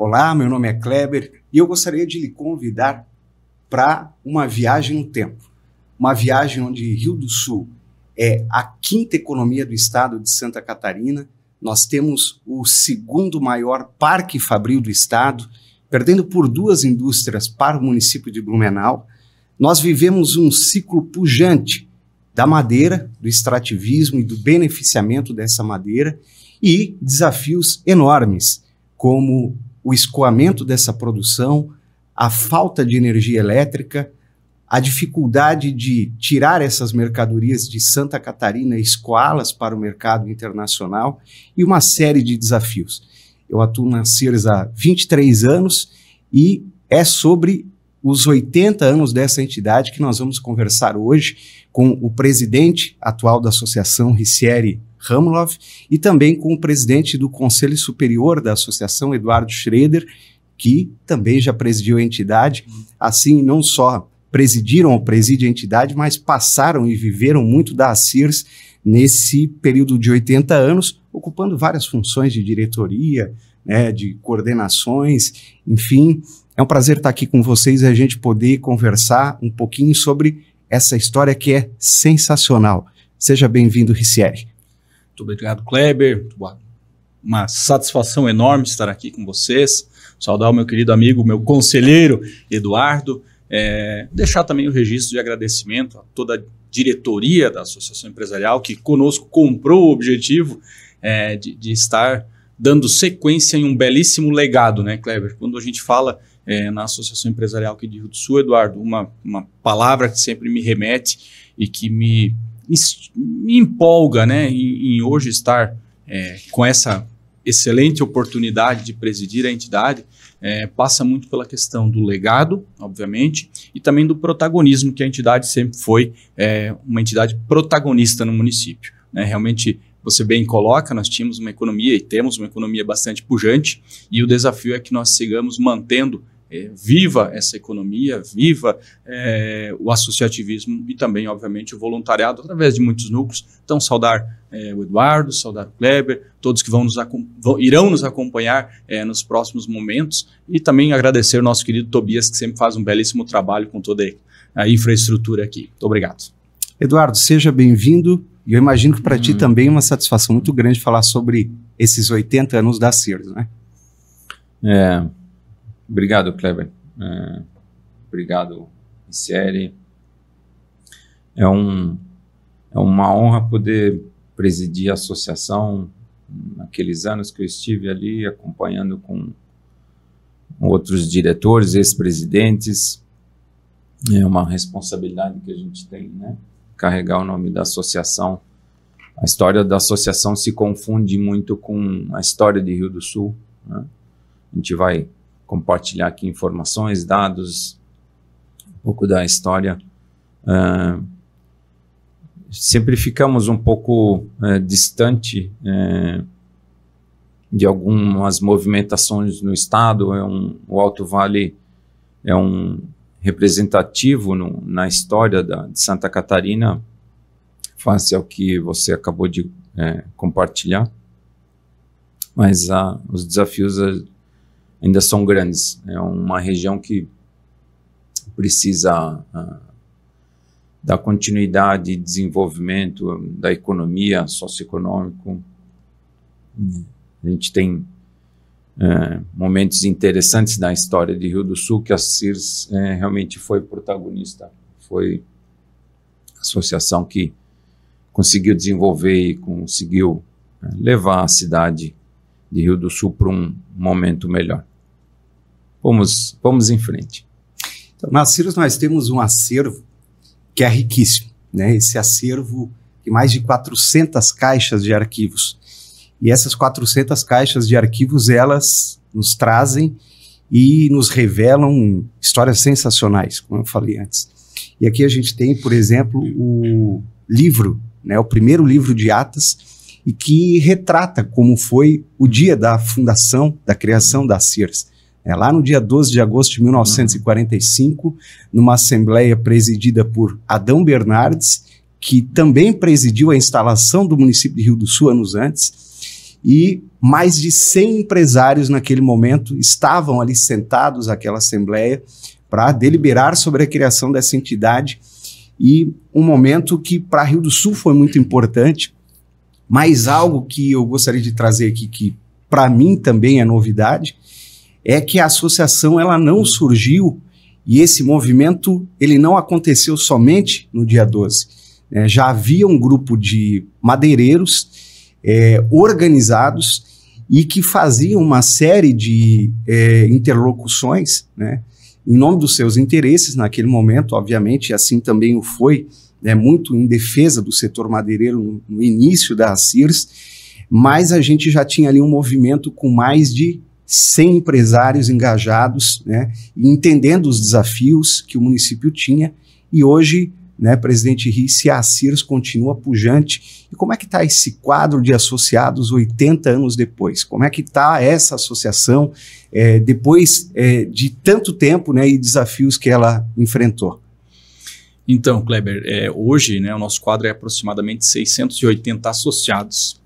Olá, meu nome é Kleber e eu gostaria de lhe convidar para uma viagem no tempo. Uma viagem onde Rio do Sul é a quinta economia do estado de Santa Catarina. Nós temos o segundo maior parque fabril do estado, perdendo por 2 indústrias para o município de Blumenau. Nós vivemos um ciclo pujante da madeira, do extrativismo e do beneficiamento dessa madeira e desafios enormes, como o escoamento dessa produção, a falta de energia elétrica, a dificuldade de tirar essas mercadorias de Santa Catarina e escoá-las para o mercado internacional e uma série de desafios. Eu atuo na Sears há 23 anos e é sobre os 80 anos dessa entidade que nós vamos conversar hoje com o presidente atual da associação, Ricieri Ramloff, e também com o presidente do Conselho Superior da associação, Eduardo Schroeder, que também já presidiu a entidade. Assim, não só presidiram ou presidem a entidade, mas passaram e viveram muito da Sears nesse período de 80 anos, ocupando várias funções de diretoria, né, de coordenações, enfim. É um prazer estar aqui com vocês e a gente poder conversar um pouquinho sobre essa história que é sensacional. Seja bem-vindo, Ricieri. Muito obrigado, Kleber. Uma satisfação enorme estar aqui com vocês. Saudar o meu querido amigo, meu conselheiro, Eduardo. Deixar também o registro de agradecimento a toda a diretoria da Associação Empresarial que conosco comprou o objetivo de estar dando sequência em um belíssimo legado, né, Kleber? Quando a gente fala na Associação Empresarial aqui de Rio do Sul, Eduardo, uma palavra que sempre me remete e que me empolga, né, em hoje estar com essa excelente oportunidade de presidir a entidade, passa muito pela questão do legado, obviamente, e também do protagonismo, que a entidade sempre foi uma entidade protagonista no município, né? Realmente, você bem coloca, nós tínhamos uma economia e temos uma economia bastante pujante, e o desafio é que nós sigamos mantendo viva essa economia, viva o associativismo e também, obviamente, o voluntariado através de muitos núcleos. Então, saudar o Eduardo, saudar o Kleber, todos que irão nos acompanhar nos próximos momentos, e também agradecer o nosso querido Tobias, que sempre faz um belíssimo trabalho com toda a infraestrutura aqui. Muito obrigado. Eduardo, seja bem-vindo, e eu imagino que para ti também é uma satisfação muito grande falar sobre esses 80 anos da Sears, né? Obrigado, Kleber. Obrigado, Ricieri. É uma honra poder presidir a associação naqueles anos que eu estive ali acompanhando com outros diretores, ex-presidentes. É uma responsabilidade que a gente tem, né? Carregar o nome da associação. A história da associação se confunde muito com a história de Rio do Sul, né? A gente vai compartilhar aqui informações, dados, um pouco da história. Sempre ficamos um pouco distante de algumas movimentações no estado. O Alto Vale é um representativo na história de Santa Catarina, face ao que você acabou de compartilhar, mas os desafios ainda são grandes. É uma região que precisa da continuidade e desenvolvimento da economia, socioeconômico. A gente tem momentos interessantes na história de Rio do Sul que a Sears realmente foi protagonista. Foi a associação que conseguiu desenvolver e conseguiu levar a cidade de Rio do Sul para um momento melhor. Vamos em frente. Então, na Sears nós temos um acervo que é riquíssimo, né? Esse acervo de mais de 400 caixas de arquivos. E essas 400 caixas de arquivos, elas nos trazem e nos revelam histórias sensacionais, como eu falei antes. E aqui a gente tem, por exemplo, o livro, né? O primeiro livro de atas, e que retrata como foi o dia da fundação, da criação da Sears. Lá no dia 12 de agosto de 1945, numa assembleia presidida por Adão Bernardes, que também presidiu a instalação do município de Rio do Sul anos antes, e mais de 100 empresários naquele momento estavam ali sentados naquela assembleia para deliberar sobre a criação dessa entidade, e um momento que para Rio do Sul foi muito importante, mas algo que eu gostaria de trazer aqui, que para mim também é novidade, é que a associação ela não surgiu, e esse movimento ele não aconteceu somente no dia 12. Já havia um grupo de madeireiros organizados e que faziam uma série de interlocuções, né, em nome dos seus interesses naquele momento, obviamente, assim também o foi, muito em defesa do setor madeireiro no início da ACIRS, mas a gente já tinha ali um movimento com mais de 100 empresários engajados, né, entendendo os desafios que o município tinha, e hoje, né, presidente Rissi, a ACIRS continua pujante. E como é que está esse quadro de associados 80 anos depois? Como é que está essa associação depois de tanto tempo, né, e desafios que ela enfrentou? Então, Kleber, hoje, né, o nosso quadro é aproximadamente 680 associados.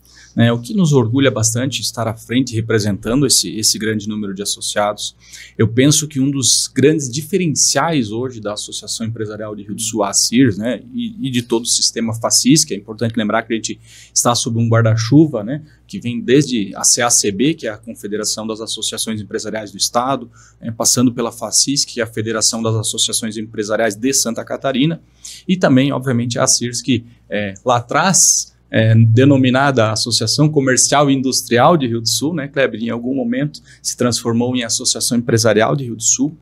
O que nos orgulha bastante estar à frente representando esse grande número de associados. Eu penso que um dos grandes diferenciais hoje da Associação Empresarial de Rio do Sul, a ACIRS, né, e de todo o sistema FACIS, que é importante lembrar que a gente está sob um guarda-chuva, né, que vem desde a CACB, que é a Confederação das Associações Empresariais do Estado, passando pela FACIS, que é a Federação das Associações Empresariais de Santa Catarina, e também, obviamente, a ACIRS, que lá atrás, denominada Associação Comercial e Industrial de Rio do Sul, né, Kleber, em algum momento se transformou em Associação Empresarial de Rio do Sul.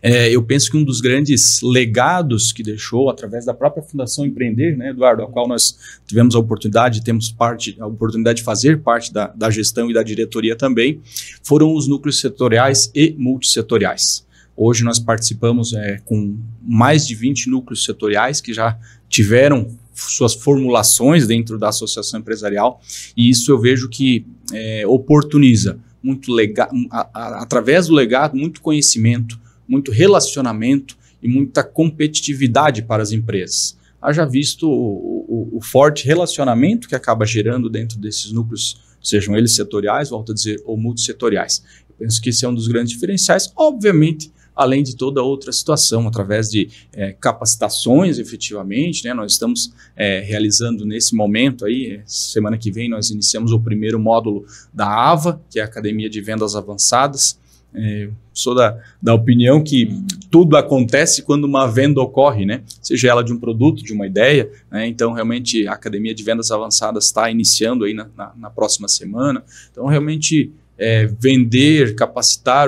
Eu penso que um dos grandes legados que deixou, através da própria Fundação Empreender, né, Eduardo, a qual nós tivemos a oportunidade de fazer parte da gestão e da diretoria também, foram os núcleos setoriais e multissetoriais. Hoje nós participamos com mais de 20 núcleos setoriais que já tiveram suas formulações dentro da associação empresarial, e isso eu vejo que oportuniza muito através do legado, muito conhecimento, muito relacionamento e muita competitividade para as empresas. Haja visto o forte relacionamento que acaba gerando dentro desses núcleos, sejam eles setoriais, volto a dizer, ou multissetoriais. Eu penso que esse é um dos grandes diferenciais, obviamente, além de toda outra situação, através de capacitações, efetivamente, né? Nós estamos realizando nesse momento aí, semana que vem nós iniciamos o primeiro módulo da AVA, que é a Academia de Vendas Avançadas. Sou da opinião que tudo acontece quando uma venda ocorre, né? Seja ela de um produto, de uma ideia, né? Então, realmente, a Academia de Vendas Avançadas está iniciando aí na próxima semana. Então, realmente, vender, capacitar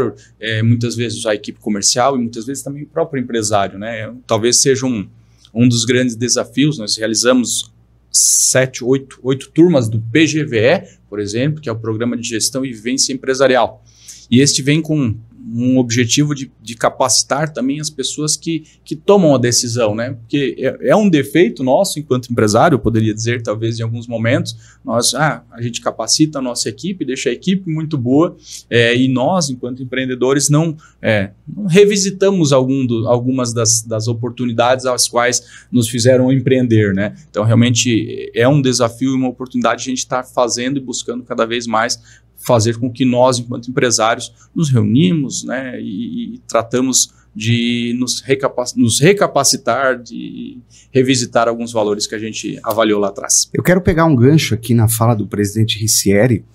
muitas vezes a equipe comercial e muitas vezes também o próprio empresário, né? Talvez seja um dos grandes desafios. Nós realizamos 8 turmas do PGVE, por exemplo, que é o Programa de Gestão e Vivência Empresarial. E este vem com um objetivo de capacitar também as pessoas que tomam a decisão, né? Porque é um defeito nosso enquanto empresário, eu poderia dizer, talvez em alguns momentos, a gente capacita a nossa equipe, deixa a equipe muito boa, e nós, enquanto empreendedores, não revisitamos algumas das oportunidades às quais nos fizeram empreender, né? Então, realmente, é um desafio e uma oportunidade de a gente estar fazendo e buscando cada vez mais fazer com que nós, enquanto empresários, nos reunimos, né, e tratamos de nos recapacitar, de revisitar alguns valores que a gente avaliou lá atrás. Eu quero pegar um gancho aqui na fala do presidente Rissieri,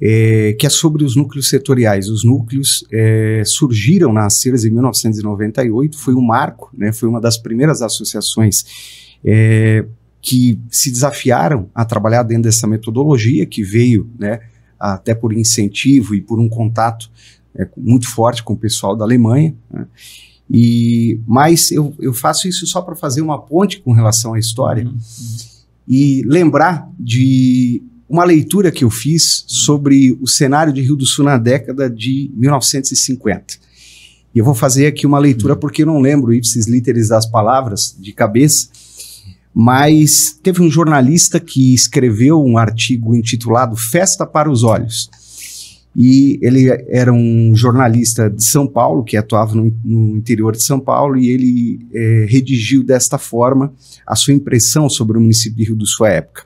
que é sobre os núcleos setoriais. Os núcleos surgiram na ACIRS em 1998, foi um marco, né, foi uma das primeiras associações que se desafiaram a trabalhar dentro dessa metodologia que veio, né, até por incentivo e por um contato muito forte com o pessoal da Alemanha, né? Mas eu faço isso só para fazer uma ponte com relação à história e lembrar de uma leitura que eu fiz sobre o cenário de Rio do Sul na década de 1950. E eu vou fazer aqui uma leitura porque eu não lembro ipsis literis das palavras de cabeça, mas teve um jornalista que escreveu um artigo intitulado Festa para os Olhos. e ele era um jornalista de São Paulo, que atuava no interior de São Paulo, e ele redigiu desta forma a sua impressão sobre o município de Rio do Sul à época.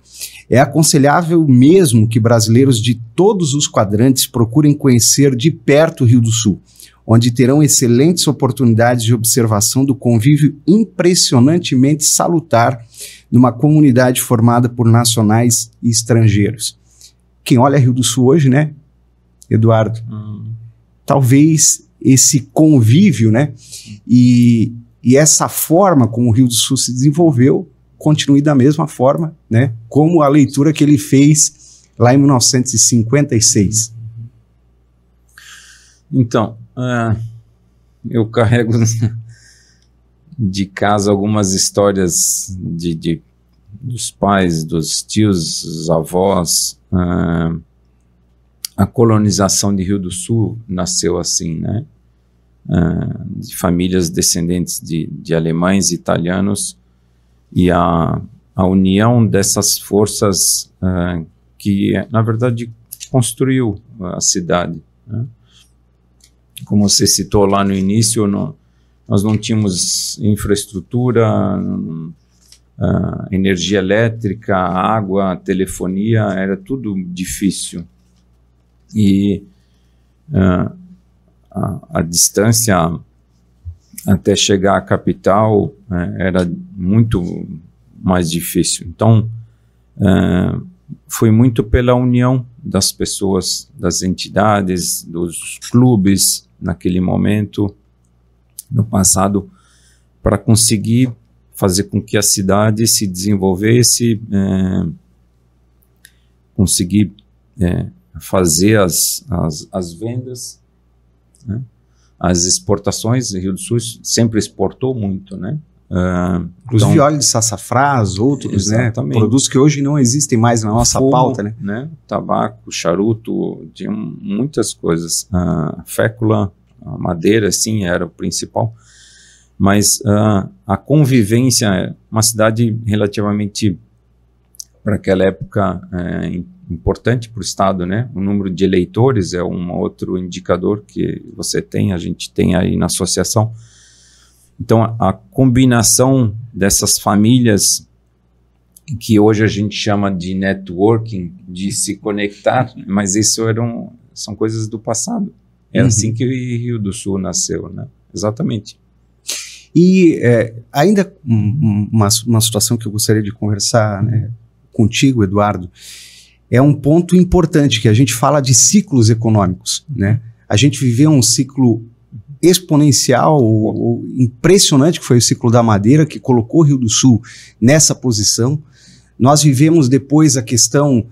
É aconselhável mesmo que brasileiros de todos os quadrantes procurem conhecer de perto o Rio do Sul, onde terão excelentes oportunidades de observação do convívio impressionantemente salutar numa comunidade formada por nacionais e estrangeiros. Quem olha Rio do Sul hoje, né, Eduardo? Talvez esse convívio, né, e essa forma como o Rio do Sul se desenvolveu continue da mesma forma, né, como a leitura que ele fez lá em 1956. Então, eu carrego de casa algumas histórias dos pais, dos tios, dos avós. A colonização de Rio do Sul nasceu assim, né? De famílias descendentes de alemães e italianos, e a união dessas forças que, na verdade, construiu a cidade, né? Como você citou lá no início, nós não tínhamos infraestrutura, energia elétrica, água, telefonia, era tudo difícil. E a distância até chegar à capital era muito mais difícil. Então, foi muito pela união das pessoas, das entidades, dos clubes, naquele momento, no passado, para conseguir fazer com que a cidade se desenvolvesse, conseguir fazer as vendas, né? As exportações. O Rio do Sul sempre exportou muito, né? Inclusive então, óleo de sassafrás, outros, né? Produtos que hoje não existem mais na nossa pauta, né? Tabaco, charuto, tinha muitas coisas. Fécula, a madeira, sim, era o principal. Mas a convivência, uma cidade relativamente, para aquela época, importante para o Estado, né? O número de eleitores é um outro indicador que a gente tem aí na associação. Então, a combinação dessas famílias, que hoje a gente chama de networking, de se conectar, mas isso são coisas do passado. É assim que o Rio do Sul nasceu, né? Exatamente. E ainda uma situação que eu gostaria de conversar, né, contigo, Eduardo, é um ponto importante, que a gente fala de ciclos econômicos, né? A gente viveu um ciclo exponencial, impressionante, que foi o ciclo da madeira, que colocou o Rio do Sul nessa posição. Nós vivemos depois a questão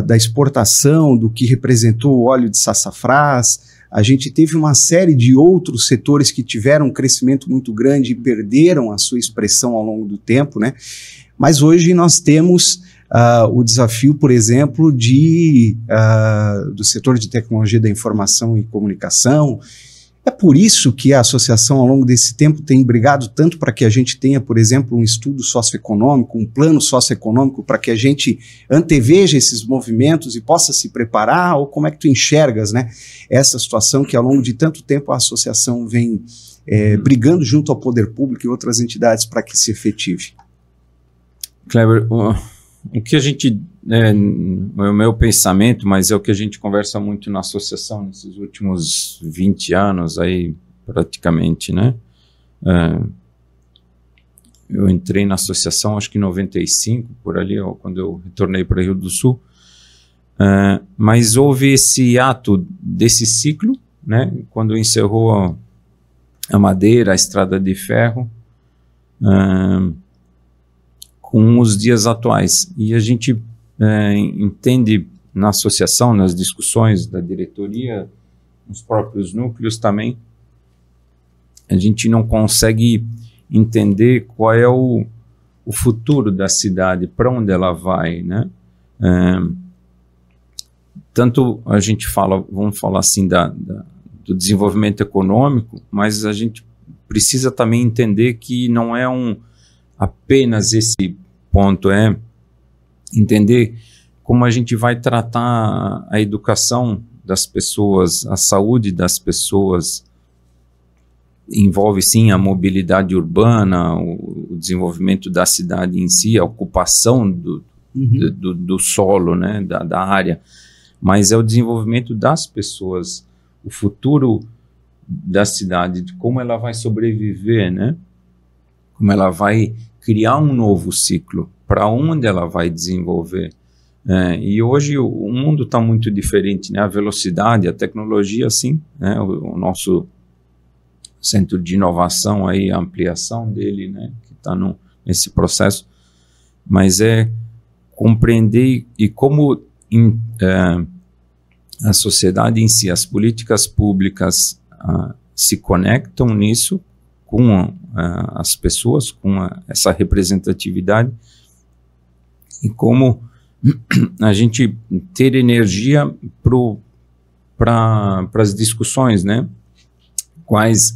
da exportação, do que representou o óleo de sassafrás. A gente teve uma série de outros setores que tiveram um crescimento muito grande e perderam a sua expressão ao longo do tempo, né? Mas hoje nós temos o desafio, por exemplo, do setor de tecnologia da informação e comunicação. É por isso que a associação, ao longo desse tempo, tem brigado tanto para que a gente tenha, por exemplo, um estudo socioeconômico, um plano socioeconômico, para que a gente anteveja esses movimentos e possa se preparar. Ou como é que tu enxergas, né, essa situação que, ao longo de tanto tempo, a associação vem brigando junto ao poder público e outras entidades para que se efetive? Kleber, o que a gente, é o meu pensamento, mas é o que a gente conversa muito na associação nesses últimos 20 anos aí, praticamente, né? Eu entrei na associação, acho que em 95, por ali, quando eu retornei para Rio do Sul, mas houve esse ato desse ciclo, né? Quando encerrou a madeira, a estrada de ferro, com os dias atuais. E a gente entende na associação, nas discussões da diretoria, nos próprios núcleos também, a gente não consegue entender qual é o futuro da cidade, para onde ela vai, né? Tanto a gente fala, vamos falar assim, do desenvolvimento econômico, mas a gente precisa também entender que não é apenas esse ponto, é entender como a gente vai tratar a educação das pessoas, a saúde das pessoas, envolve sim a mobilidade urbana, o desenvolvimento da cidade em si, a ocupação do solo, né, da área, mas é o desenvolvimento das pessoas, o futuro da cidade, de como ela vai sobreviver, né, como ela vai criar um novo ciclo, para onde ela vai desenvolver. E hoje o mundo está muito diferente, né, a velocidade, a tecnologia, sim, né, o nosso centro de inovação, aí, a ampliação dele, né, que está nesse processo, mas é compreender e como a sociedade em si, as políticas públicas se conectam nisso com as pessoas, com essa representatividade, e como a gente ter energia para as discussões, né? Quais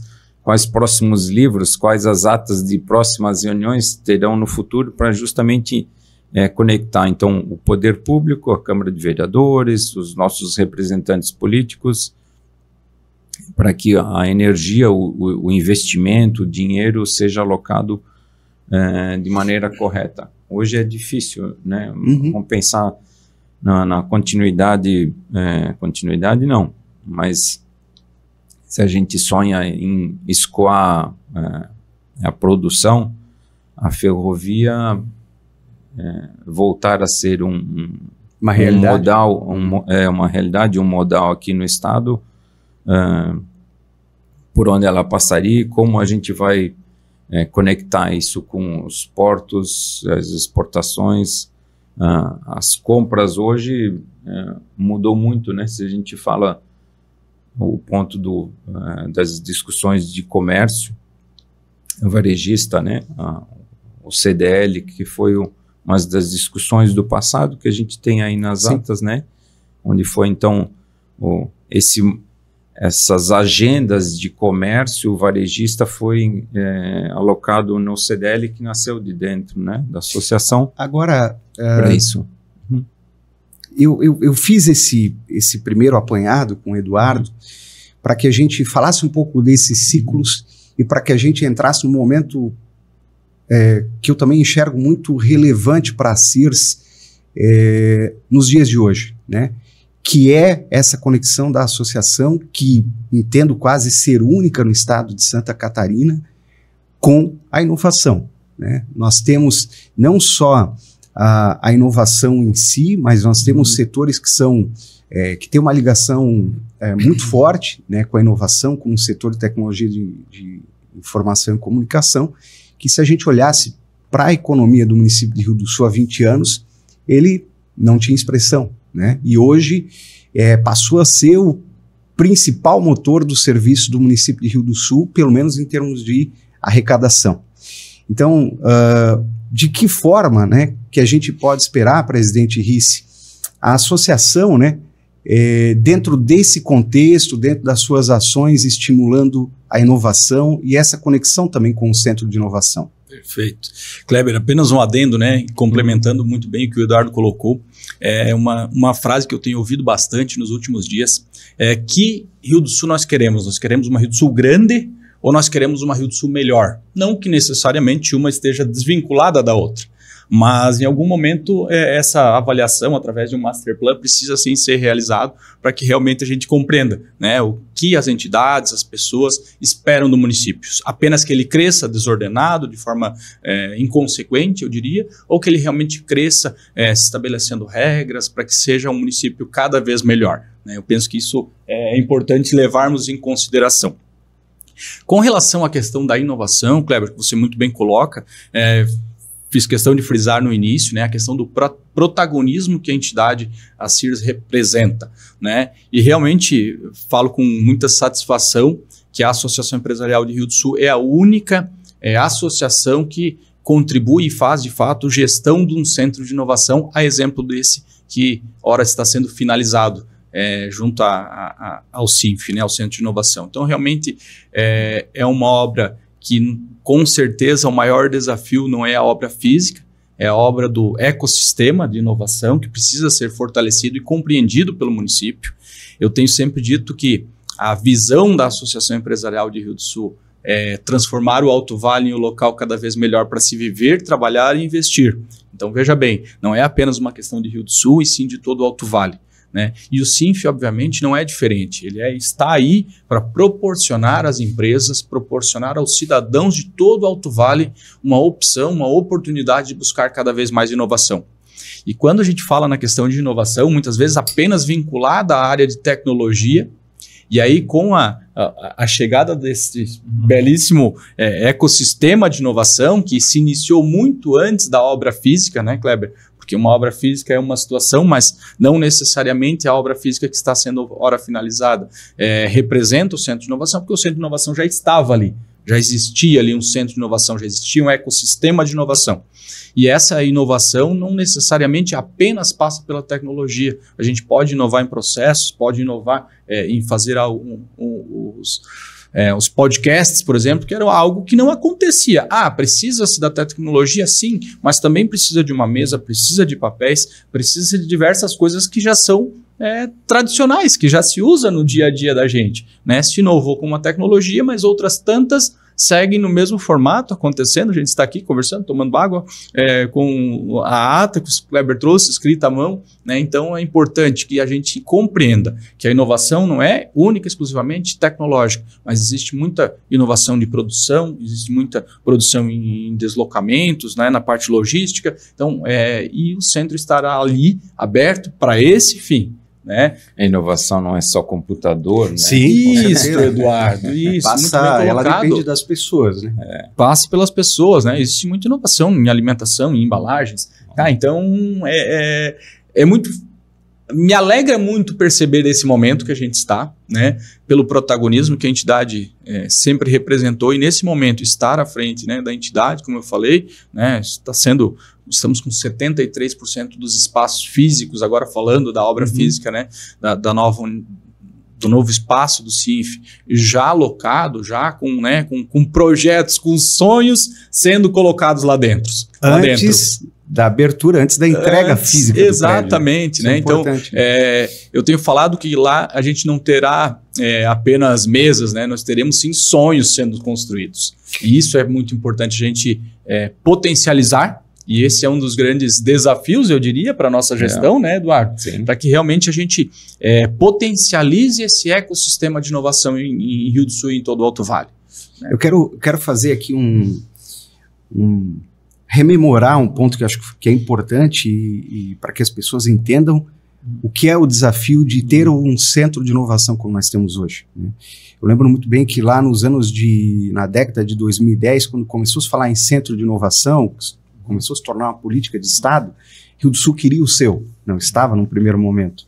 próximos livros, quais as atas de próximas reuniões terão no futuro para justamente conectar, então, o poder público, a Câmara de Vereadores, os nossos representantes políticos, para que a energia, o investimento, o dinheiro seja alocado de maneira correta. Hoje é difícil, né? Vamos pensar na continuidade, continuidade não, mas se a gente sonha em escoar a produção, a ferrovia voltar a ser uma realidade, uma realidade, um modal aqui no estado, por onde ela passaria, como a gente vai conectar isso com os portos, as exportações, as compras hoje mudou muito, né? Se a gente fala o ponto das discussões de comércio, o varejista, né? O CDL, que foi uma das discussões do passado que a gente tem aí nas atas, né? Onde foi então essas agendas de comércio, o varejista foi alocado no CDL, que nasceu de dentro, né, da associação. Agora, para isso. Eu fiz esse primeiro apanhado com o Eduardo para que a gente falasse um pouco desses ciclos e para que a gente entrasse num momento que eu também enxergo muito relevante para a CIRS nos dias de hoje, né? Que é essa conexão da associação, que entendo quase ser única no estado de Santa Catarina, com a inovação, né? Nós temos não só a inovação em si, mas nós temos setores que têm uma ligação muito forte, né, com a inovação, como o setor de tecnologia de informação e comunicação, que se a gente olhasse para a economia do município de Rio do Sul há 20 anos, ele não tinha expressão, né? E hoje passou a ser o principal motor do serviço do município de Rio do Sul, pelo menos em termos de arrecadação. Então, de que forma, né, que a gente pode esperar, presidente Risse, a associação, né, dentro desse contexto, dentro das suas ações, estimulando a inovação e essa conexão também com o Centro de Inovação? Perfeito. Kleber, apenas um adendo, né, complementando muito bem o que o Eduardo colocou, uma frase que eu tenho ouvido bastante nos últimos dias, que Rio do Sul nós queremos uma Rio do Sul grande ou nós queremos uma Rio do Sul melhor? Não que necessariamente uma esteja desvinculada da outra, mas em algum momento essa avaliação através de um master plan precisa sim ser realizado para que realmente a gente compreenda, né, o que as entidades, as pessoas esperam do município. Apenas que ele cresça desordenado, de forma inconsequente, eu diria, ou que ele realmente cresça estabelecendo regras para que seja um município cada vez melhor, né? Eu penso que isso é importante levarmos em consideração. Com relação à questão da inovação, Kleber, que você muito bem coloca, fiz questão de frisar no início, né, a questão do protagonismo que a entidade, a CIRS, representa, né? E realmente falo com muita satisfação que a Associação Empresarial de Rio do Sul é a única associação que contribui e faz, de fato, gestão de um centro de inovação, a exemplo desse que, ora, está sendo finalizado junto ao CINF, né, ao Centro de Inovação. Então, realmente, é uma obra que, com certeza, o maior desafio não é a obra física, é a obra do ecossistema de inovação que precisa ser fortalecido e compreendido pelo município. Eu tenho sempre dito que a visão da Associação Empresarial de Rio do Sul é transformar o Alto Vale em um local cada vez melhor para se viver, trabalhar e investir. Então, veja bem, não é apenas uma questão de Rio do Sul, e sim de todo o Alto Vale, né? E o SINF, obviamente, não é diferente. Ele está aí para proporcionar às empresas, proporcionar aos cidadãos de todo o Alto Vale uma opção, uma oportunidade de buscar cada vez mais inovação. E quando a gente fala na questão de inovação, muitas vezes apenas vinculada à área de tecnologia, e aí com a chegada desse belíssimo ecossistema de inovação, que se iniciou muito antes da obra física, né, Kleber? Porque uma obra física é uma situação, mas não necessariamente a obra física que está sendo ora finalizada representa o centro de inovação, porque o centro de inovação já estava ali, já existia ali um centro de inovação, já existia um ecossistema de inovação. E essa inovação não necessariamente apenas passa pela tecnologia. A gente pode inovar em processos, pode inovar em fazer os podcasts, por exemplo, que era algo que não acontecia. Precisa-se da tecnologia, sim, mas também precisa de uma mesa, precisa de papéis, precisa de diversas coisas que já são tradicionais, que já se usa no dia a dia da gente, né? Se inovou com uma tecnologia, mas outras tantas seguem no mesmo formato acontecendo. A gente está aqui conversando, tomando água, com a ata que o Kleber trouxe, escrita à mão, né? Então é importante que a gente compreenda que a inovação não é única, exclusivamente tecnológica, mas existe muita inovação de produção, existe muita produção em deslocamentos, né, na parte logística. Então, e o centro estará ali aberto para esse fim. Né? A inovação não é só computador, né? Sim, isso, Eduardo. Isso, ela depende das pessoas, né? Passa pelas pessoas, né? Existe muita inovação em alimentação, em embalagens. Então, é muito... Me alegra muito perceber esse momento que a gente está, né? Pelo protagonismo que a entidade sempre representou, e nesse momento estar à frente, né, da entidade, como eu falei, né, estamos com 73% dos espaços físicos, agora falando da obra física, né, do novo espaço do SINF, já alocado, já com projetos, com sonhos sendo colocados lá dentro. Antes da abertura, antes da entrega física. Exatamente, né? Então, eu tenho falado que lá a gente não terá apenas mesas, né? Nós teremos sim sonhos sendo construídos. E isso é muito importante a gente potencializar. E esse é um dos grandes desafios, eu diria, para a nossa gestão, né, Eduardo? Para que realmente a gente potencialize esse ecossistema de inovação em Rio do Sul e em todo o Alto Vale. Né? Eu quero fazer aqui rememorar um ponto que eu acho que é importante e para que as pessoas entendam o que é o desafio de ter um centro de inovação como nós temos hoje, né? Eu lembro muito bem que lá na década de 2010, quando começou a se falar em centro de inovação, começou a se tornar uma política de Estado, Rio do Sul queria o seu, não estava num primeiro momento.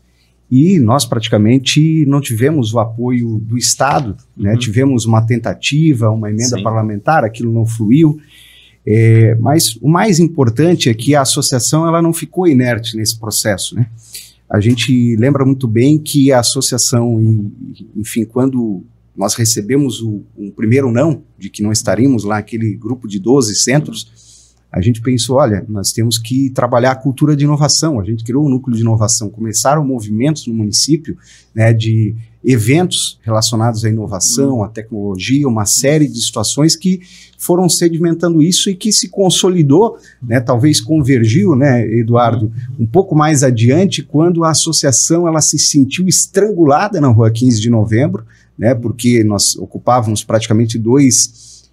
E nós praticamente não tivemos o apoio do Estado, né? Tivemos uma tentativa, uma emenda parlamentar, aquilo não fluiu. Mas o mais importante é que a associação ela não ficou inerte nesse processo, né? A gente lembra muito bem que a associação, enfim, quando nós recebemos um primeiro não, de que não estaríamos lá, aquele grupo de 12 centros, a gente pensou, olha, nós temos que trabalhar a cultura de inovação. A gente criou um núcleo de inovação, começaram movimentos no município, né, de eventos relacionados à inovação, à tecnologia, uma série de situações que foram sedimentando isso e que se consolidou, né, talvez convergiu, né, Eduardo, um pouco mais adiante, quando a associação ela se sentiu estrangulada na Rua 15 de Novembro, né, porque nós ocupávamos praticamente 2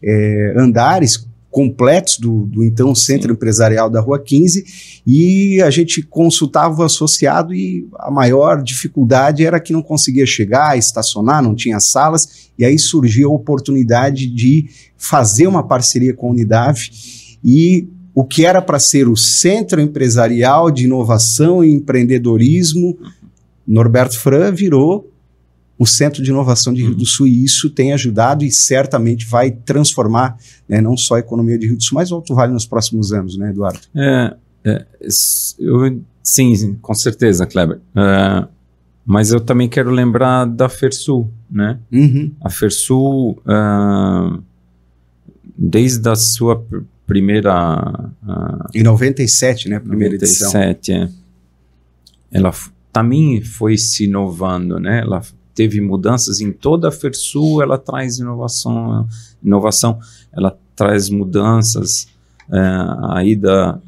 andares completos do então Centro Empresarial da Rua 15, e a gente consultava o associado e a maior dificuldade era que não conseguia chegar, estacionar, não tinha salas, e aí surgiu a oportunidade de fazer uma parceria com a Unidav, e o que era para ser o Centro Empresarial de Inovação e Empreendedorismo, Norberto Fran, virou o Centro de Inovação de Rio do Sul, e isso tem ajudado e certamente vai transformar, né, não só a economia de Rio do Sul, mas o Alto Vale nos próximos anos, né, Eduardo? Sim, com certeza, Kleber. Mas eu também quero lembrar da FERSUL, né? A FERSUL, desde a sua primeira... Em 97, né? Primeira edição. 97, ela também foi se inovando, né? Ela teve mudanças em toda a FERSUL, ela traz inovação, ela traz mudanças aí da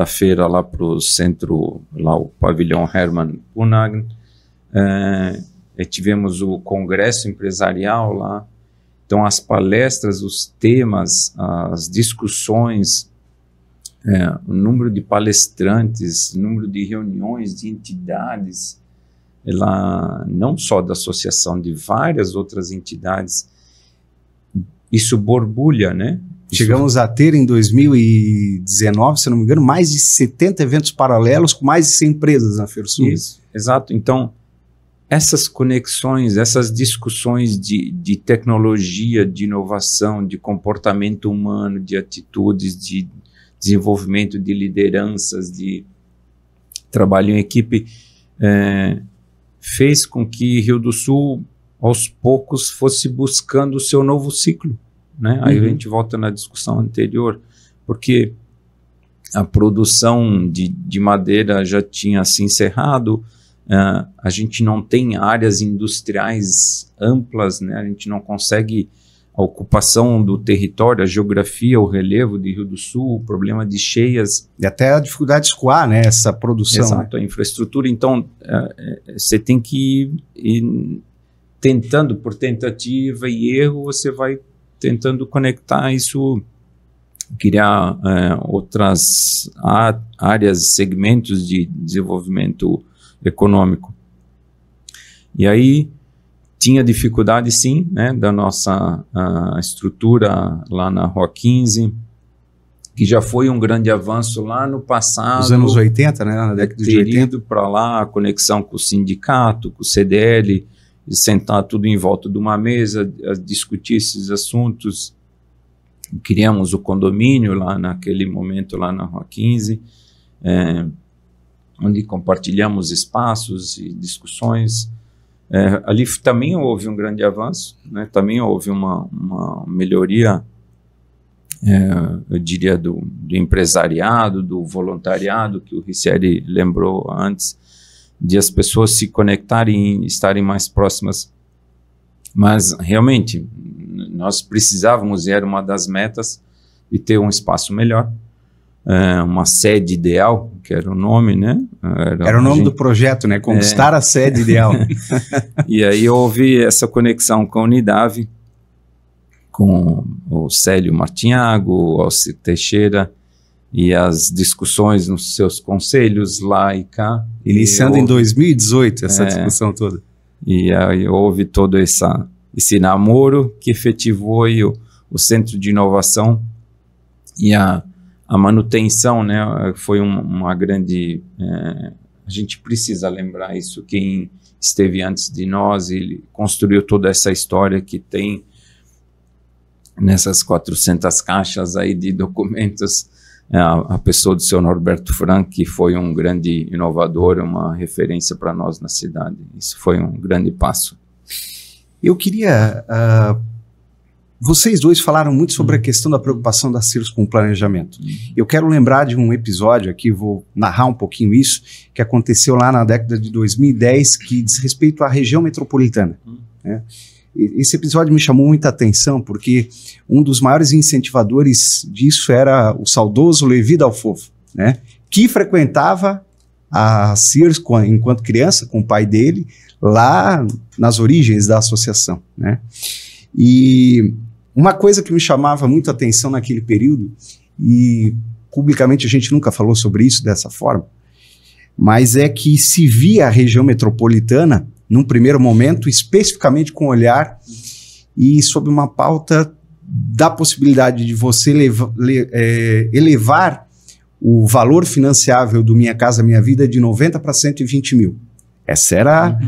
feira lá para o centro, lá o pavilhão Hermann Punagh, tivemos o congresso empresarial lá, então as palestras, os temas, as discussões, o número de palestrantes, o número de reuniões de entidades, ela não só da associação, de várias outras entidades, isso borbulha, né? Chegamos a ter em 2019, se não me engano, mais de 70 eventos paralelos com mais de 100 empresas na FERSUL. Isso, exato. Então, essas conexões, essas discussões de tecnologia, de inovação, de comportamento humano, de atitudes, de desenvolvimento de lideranças, de trabalho em equipe, fez com que Rio do Sul, aos poucos, fosse buscando o seu novo ciclo, né? Aí a gente volta na discussão anterior, porque a produção de madeira já tinha se encerrado, a gente não tem áreas industriais amplas, né? A gente não consegue a ocupação do território, a geografia, o relevo de Rio do Sul, o problema de cheias. E até a dificuldade de escoar, né, essa produção. Exato, né? A infraestrutura. Então, você tem que ir tentando, por tentativa e erro, você vai tentando conectar isso, criar outras áreas, segmentos de desenvolvimento econômico. E aí, tinha dificuldade, sim, né, da nossa estrutura lá na Rua 15, que já foi um grande avanço lá no passado. Nos anos 80, né, na década de 80. Ido para lá, a conexão com o sindicato, com o CDL, sentar tudo em volta de uma mesa, discutir esses assuntos. Criamos o condomínio lá naquele momento, lá na Rua 15, onde compartilhamos espaços e discussões. Ali também houve um grande avanço, né? Também houve uma melhoria, eu diria, do empresariado, do voluntariado, que o Ricieri lembrou antes, de as pessoas se conectarem e estarem mais próximas. Mas, realmente, nós precisávamos, e era uma das metas, de ter um espaço melhor, uma sede ideal, que era o nome, né? Era o nome do projeto, né? Conquistar a sede ideal. E aí houve essa conexão com a Unidave, com o Célio Martinhago, o Alcir Teixeira, e as discussões nos seus conselhos lá e cá. Iniciando em 2018, essa discussão toda. E aí houve todo esse namoro que efetivou aí o Centro de Inovação e a manutenção, né, foi uma grande... a gente precisa lembrar isso. Quem esteve antes de nós, ele construiu toda essa história que tem nessas 400 caixas aí de documentos. A pessoa do seu Norberto Frank, que foi um grande inovador, uma referência para nós na cidade. Isso foi um grande passo. Eu queria... vocês dois falaram muito sobre a questão da preocupação da Sears com o planejamento. Eu quero lembrar de um episódio aqui, vou narrar um pouquinho isso, que aconteceu lá na década de 2010, que diz respeito à região metropolitana. Né? Esse episódio me chamou muita atenção, porque um dos maiores incentivadores disso era o saudoso Levi Dalfofo, né? Que frequentava a Sears enquanto criança, com o pai dele, lá nas origens da associação, né? E uma coisa que me chamava muito a atenção naquele período, e publicamente a gente nunca falou sobre isso dessa forma, mas é que se via a região metropolitana, num primeiro momento, especificamente com olhar e sob uma pauta da possibilidade de você elevar o valor financiável do Minha Casa Minha Vida de 90 para 120 mil. Essa era...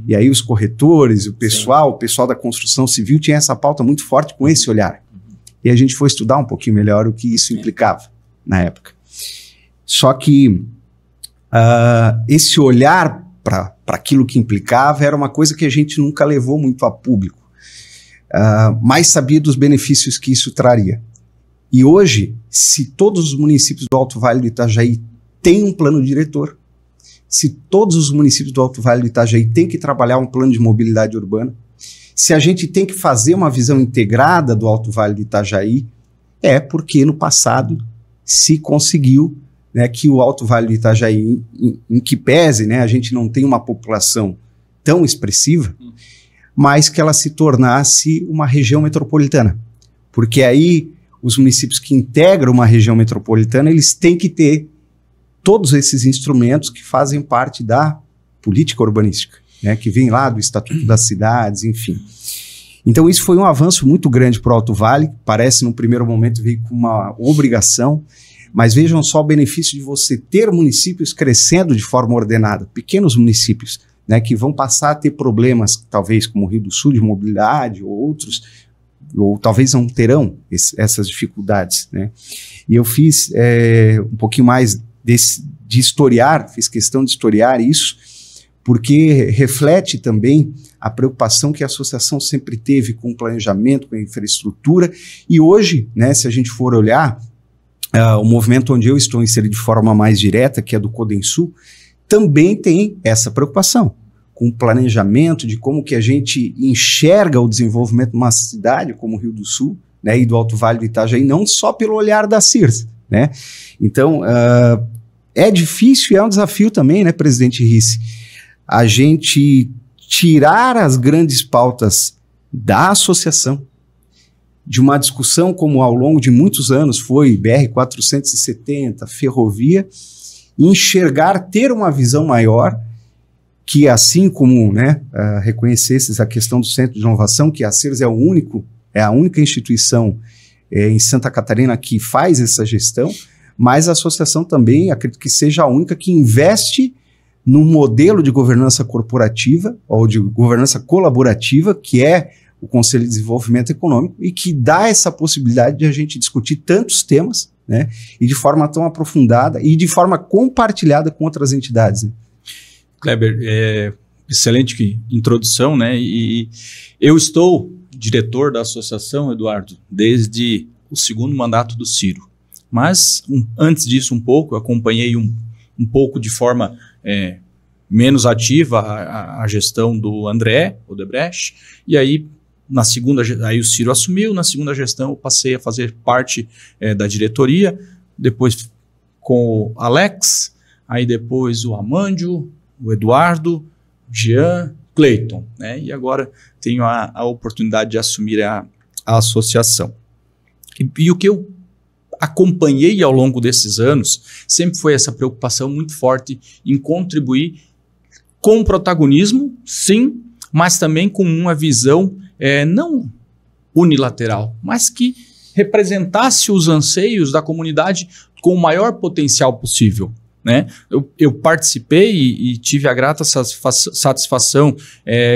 E aí os corretores, o pessoal da construção civil tinha essa pauta muito forte com esse olhar. E a gente foi estudar um pouquinho melhor o que isso implicava na época. Só que esse olhar para aquilo que implicava era uma coisa que a gente nunca levou muito a público, mas sabia dos benefícios que isso traria. E hoje, se todos os municípios do Alto Vale do Itajaí têm um plano diretor, se todos os municípios do Alto Vale do Itajaí têm que trabalhar um plano de mobilidade urbana, se a gente tem que fazer uma visão integrada do Alto Vale do Itajaí, é porque no passado se conseguiu, né, que o Alto Vale do Itajaí, em que pese, né, a gente não tem uma população tão expressiva, mas que ela se tornasse uma região metropolitana. Porque aí os municípios que integram uma região metropolitana, eles têm que ter todos esses instrumentos que fazem parte da política urbanística, né, que vem lá do Estatuto das Cidades, enfim. Então isso foi um avanço muito grande para o Alto Vale, parece no primeiro momento veio com uma obrigação, mas vejam só o benefício de você ter municípios crescendo de forma ordenada, pequenos municípios, né, que vão passar a ter problemas, talvez como o Rio do Sul, de mobilidade, ou outros, ou talvez não terão essas dificuldades, né. E eu fiz um pouquinho mais de historiar, fiz questão de historiar isso, porque reflete também a preocupação que a associação sempre teve com o planejamento, com a infraestrutura, e hoje, né, se a gente for olhar, o movimento onde eu estou inserido de forma mais direta, que é do Codensul, também tem essa preocupação com o planejamento de como que a gente enxerga o desenvolvimento de uma cidade como o Rio do Sul, né, e do Alto Vale do Itajaí, não só pelo olhar da CIRS, né? Então, é difícil e é um desafio também, né, presidente Risse, a gente tirar as grandes pautas da associação, de uma discussão como ao longo de muitos anos foi BR-470, ferrovia, e enxergar, ter uma visão maior, que assim como, né, reconhecesses a questão do Centro de Inovação, que a CIRS é a única instituição em Santa Catarina que faz essa gestão, mas a associação também, acredito que seja a única que investe num modelo de governança corporativa, ou de governança colaborativa, que é o Conselho de Desenvolvimento Econômico, e que dá essa possibilidade de a gente discutir tantos temas, né, e de forma tão aprofundada e de forma compartilhada com outras entidades. Né? Kleber, excelente introdução, né? E eu estou diretor da associação, Eduardo, desde o segundo mandato do Ciro. Mas antes disso um pouco, eu acompanhei um pouco de forma menos ativa a gestão do André Odebrecht, e aí aí o Ciro assumiu, na segunda gestão eu passei a fazer parte da diretoria, depois com o Alex, aí depois o Amândio, o Eduardo, o Jean, Cleiton, né? E agora tenho a oportunidade de assumir a associação. E o que eu acompanhei ao longo desses anos sempre foi essa preocupação muito forte em contribuir com protagonismo, sim, mas também com uma visão não unilateral, mas que representasse os anseios da comunidade com o maior potencial possível. Né? Eu participei e tive a grata satisfação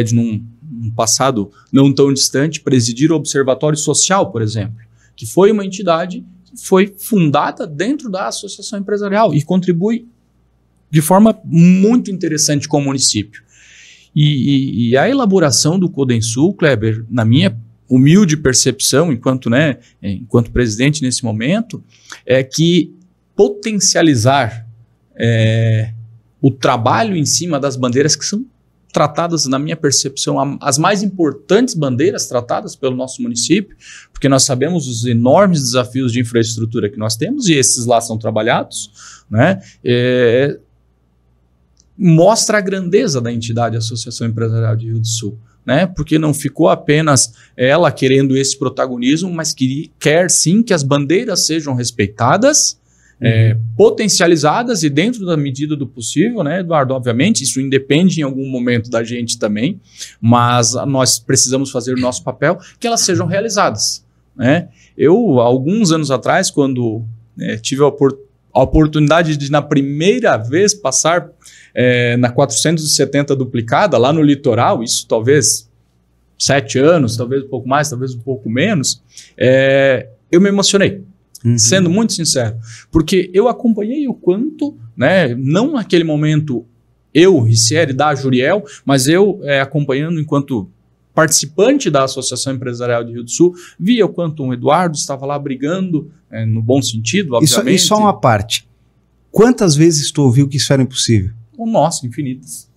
de, num passado não tão distante, presidir o Observatório Social, por exemplo, que foi uma entidade que foi fundada dentro da associação empresarial e contribui de forma muito interessante com o município. E a elaboração do Codensul, Kleber, na minha humilde percepção, enquanto presidente nesse momento, é que potencializar o trabalho em cima das bandeiras que são tratadas, na minha percepção, as mais importantes bandeiras tratadas pelo nosso município, porque nós sabemos os enormes desafios de infraestrutura que nós temos, e esses lá são trabalhados, né? Mostra a grandeza da entidade Associação Empresarial de Rio do Sul, né? Porque não ficou apenas ela querendo esse protagonismo, mas quer sim que as bandeiras sejam respeitadas, potencializadas e dentro da medida do possível, né, Eduardo? Obviamente, isso independe em algum momento da gente também, mas nós precisamos fazer o nosso papel, que elas sejam realizadas, né? Eu, alguns anos atrás, quando tive a oportunidade de, na primeira vez, passar na 470 duplicada, lá no litoral, isso talvez 7 anos, talvez um pouco mais, talvez um pouco menos, eu me emocionei. Sendo muito sincero, porque eu acompanhei o quanto, né, não naquele momento eu, Ricieri, da Juriel, mas eu acompanhando enquanto participante da Associação Empresarial de Rio do Sul, via o quanto o Eduardo estava lá brigando, no bom sentido, obviamente. Isso só uma parte. Quantas vezes tu ouviu que isso era impossível? Nossa, infinitas.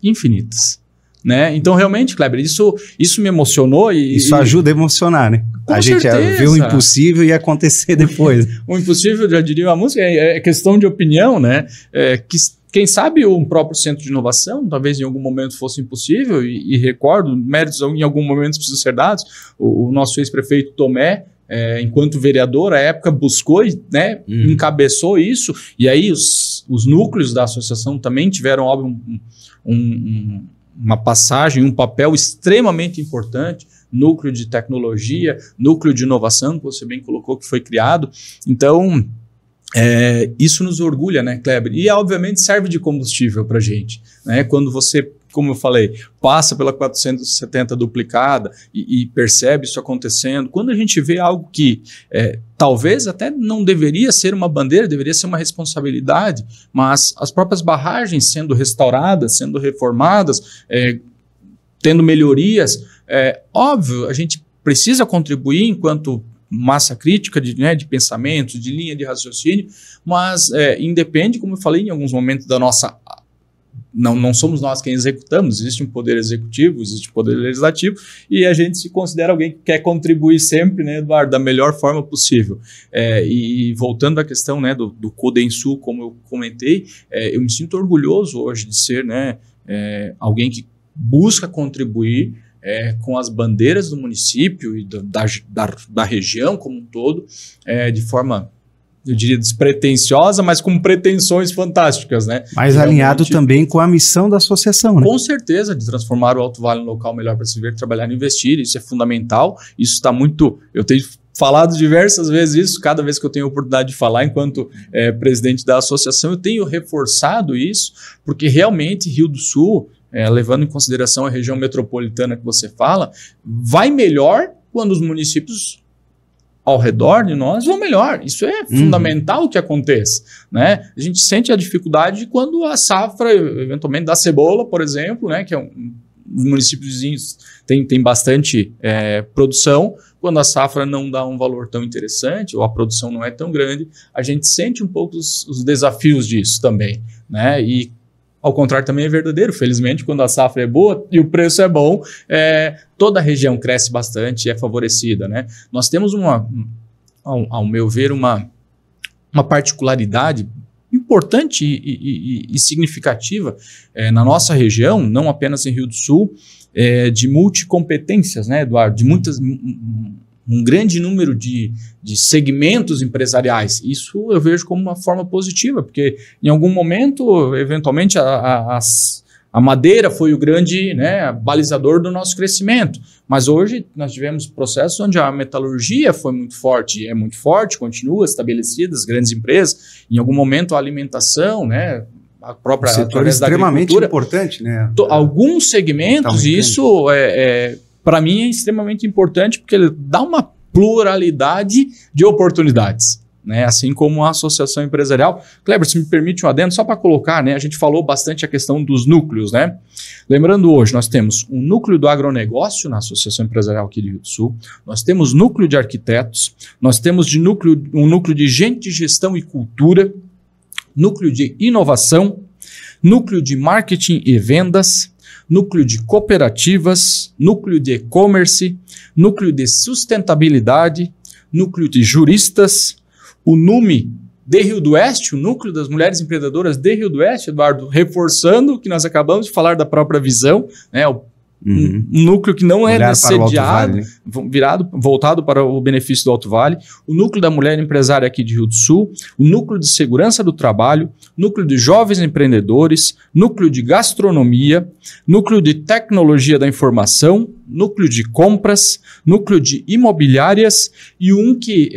Infinitas. Né? Então, realmente, Kleber, isso me emocionou. Isso ajuda a emocionar, né? A gente vê o impossível e acontecer depois. O impossível, já diria uma música, é questão de opinião, né? Quem sabe um próprio centro de inovação, talvez em algum momento fosse impossível, e recordo, méritos em algum momento precisam ser dados. O nosso ex-prefeito Tomé, enquanto vereador, à época buscou, né, encabeçou isso, e aí os núcleos da associação também tiveram, óbvio, uma passagem, um papel extremamente importante, núcleo de tecnologia, núcleo de inovação, que você bem colocou, que foi criado. Então, isso nos orgulha, né, Kleber? E, obviamente, serve de combustível para a gente, né? Quando você, como eu falei, passa pela 470 duplicada e percebe isso acontecendo, quando a gente vê algo que talvez até não deveria ser uma bandeira, deveria ser uma responsabilidade, mas as próprias barragens sendo restauradas, sendo reformadas, tendo melhorias, óbvio, a gente precisa contribuir enquanto massa crítica de pensamento, de linha de raciocínio, mas independe, como eu falei em alguns momentos da nossa... Não somos nós quem executamos, existe um poder executivo, existe um poder legislativo, e a gente se considera alguém que quer contribuir sempre, né, Eduardo, da melhor forma possível. E voltando à questão, né, do Codensul, como eu comentei, eu me sinto orgulhoso hoje de ser, né, alguém que busca contribuir com as bandeiras do município e da região como um todo, de forma, eu diria, despretensiosa, mas com pretensões fantásticas, né? Mas alinhado também com a missão da associação, né? Com certeza, de transformar o Alto Vale em um local melhor para se ver, trabalhar e investir, isso é fundamental, isso está muito... Eu tenho falado diversas vezes isso, cada vez que eu tenho a oportunidade de falar enquanto presidente da associação, eu tenho reforçado isso, porque realmente Rio do Sul, levando em consideração a região metropolitana que você fala, vai melhor quando os municípios ao redor de nós vão melhor. Isso é fundamental que aconteça, né? A gente sente a dificuldade quando a safra, eventualmente, da cebola, por exemplo, né, que os municípios vizinhos tem bastante produção, quando a safra não dá um valor tão interessante ou a produção não é tão grande, a gente sente um pouco os desafios disso também, né? E ao contrário também é verdadeiro, felizmente, quando a safra é boa e o preço é bom, toda a região cresce bastante e é favorecida, né? Nós temos ao meu ver, uma particularidade importante e significativa na nossa região, não apenas em Rio do Sul, de multicompetências, né, Eduardo? De um grande número de segmentos empresariais. Isso eu vejo como uma forma positiva, porque em algum momento, eventualmente, a madeira foi o grande, né, balizador do nosso crescimento. Mas hoje nós tivemos processos onde a metalurgia foi muito forte, é muito forte, continua estabelecida, as grandes empresas. Em algum momento a alimentação, né, a própria... O setor é extremamente importante, né? Alguns segmentos, e isso para mim é extremamente importante, porque ele dá uma pluralidade de oportunidades, né? Assim como a associação empresarial. Kleber, se me permite um adendo, só para colocar, né? A gente falou bastante a questão dos núcleos, né? Lembrando, hoje nós temos um núcleo do agronegócio na Associação Empresarial aqui de Rio do Sul, nós temos núcleo de arquitetos, nós temos um núcleo de gente de gestão e cultura, núcleo de inovação, núcleo de marketing e vendas, núcleo de cooperativas, núcleo de e-commerce, núcleo de sustentabilidade, núcleo de juristas, o NUME de Rio do Oeste, o núcleo das mulheres empreendedoras de Rio do Oeste, Eduardo, reforçando o que nós acabamos de falar da própria visão, né? Um núcleo que não é sediado, voltado para o benefício do Alto Vale, o núcleo da mulher empresária aqui de Rio do Sul, o núcleo de segurança do trabalho, núcleo de jovens empreendedores, núcleo de gastronomia, núcleo de tecnologia da informação, núcleo de compras, núcleo de imobiliárias e um que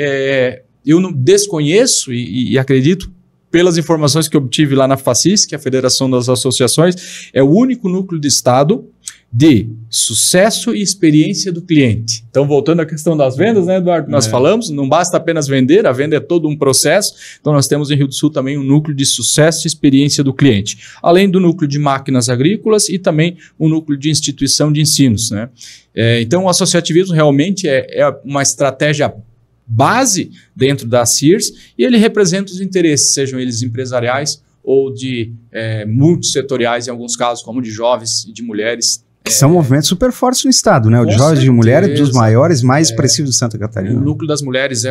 eu não desconheço e acredito, pelas informações que obtive lá na FACIS, que é a Federação das Associações, é o único núcleo de Estado de sucesso e experiência do cliente. Então, voltando à questão das vendas, né, Eduardo? Nós falamos, não basta apenas vender, a venda é todo um processo. Então, nós temos em Rio do Sul também um núcleo de sucesso e experiência do cliente, além do núcleo de máquinas agrícolas e também o núcleo de instituição de ensinos, né? Então, o associativismo realmente é uma estratégia base dentro da Sears e ele representa os interesses, sejam eles empresariais ou de multissetoriais, em alguns casos, como de jovens e de mulheres. Que são movimentos super fortes no estado, né? O de jovens e de mulheres é dos maiores, mais expressivos de Santa Catarina. O núcleo das mulheres é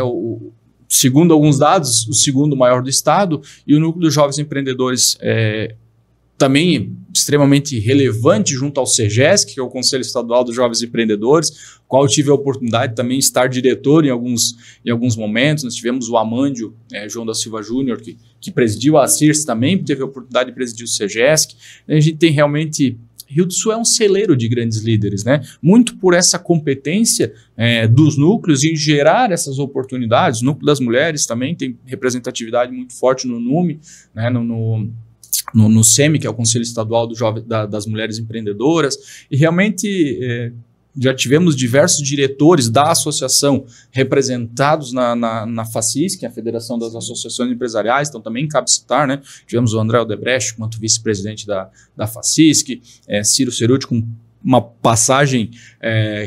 segundo alguns dados, o segundo maior do estado, e o núcleo dos jovens empreendedores também extremamente relevante junto ao SEGESC, que é o Conselho Estadual dos Jovens Empreendedores, qual eu tive a oportunidade também de estar diretor em alguns momentos. Nós tivemos o Amândio João da Silva Júnior, que presidiu a Sears também, teve a oportunidade de presidir o SEGESC. A gente tem realmente... Rio do Sul é um celeiro de grandes líderes, né? Muito por essa competência dos núcleos em gerar essas oportunidades. O núcleo das mulheres também tem representatividade muito forte no NUME, né? No SEMI, que é o Conselho Estadual das Mulheres Empreendedoras, e realmente já tivemos diversos diretores da associação representados na FACIS, que é a Federação das Associações Empresariais, então também cabe citar, né? Tivemos o André Odebrecht quanto vice-presidente da FACISC, Ciro Ceruti com uma passagem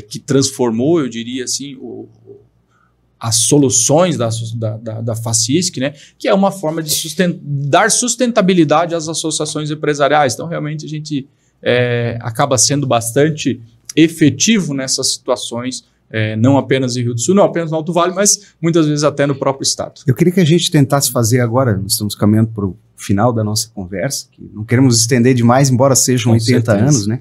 que transformou, eu diria assim, as soluções da FACISC, né? Que é uma forma de dar sustentabilidade às associações empresariais. Então, realmente, a gente acaba sendo bastante efetivo nessas situações, não apenas em Rio do Sul, não apenas no Alto Vale, mas muitas vezes até no próprio estado. Eu queria que a gente tentasse fazer agora, nós estamos caminhando para o final da nossa conversa, que não queremos estender demais, embora sejam 80 anos, né?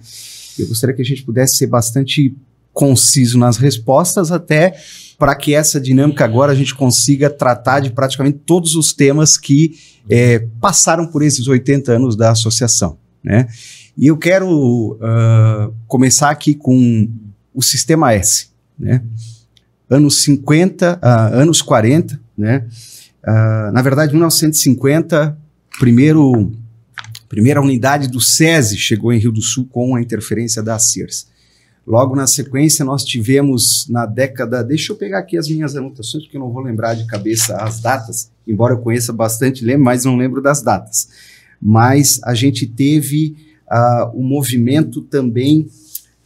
Eu gostaria que a gente pudesse ser bastante conciso nas respostas, até para que essa dinâmica agora a gente consiga tratar de praticamente todos os temas que passaram por esses 80 anos da associação, né? E eu quero começar aqui com o Sistema S, né? Anos 50, anos 40, né? Na verdade, 1950, primeira unidade do SESI chegou em Rio do Sul com a interferência da Sears. Logo na sequência, nós tivemos na década... Deixa eu pegar aqui as minhas anotações, porque eu não vou lembrar de cabeça as datas, embora eu conheça bastante, mas não lembro das datas. Mas a gente teve o movimento também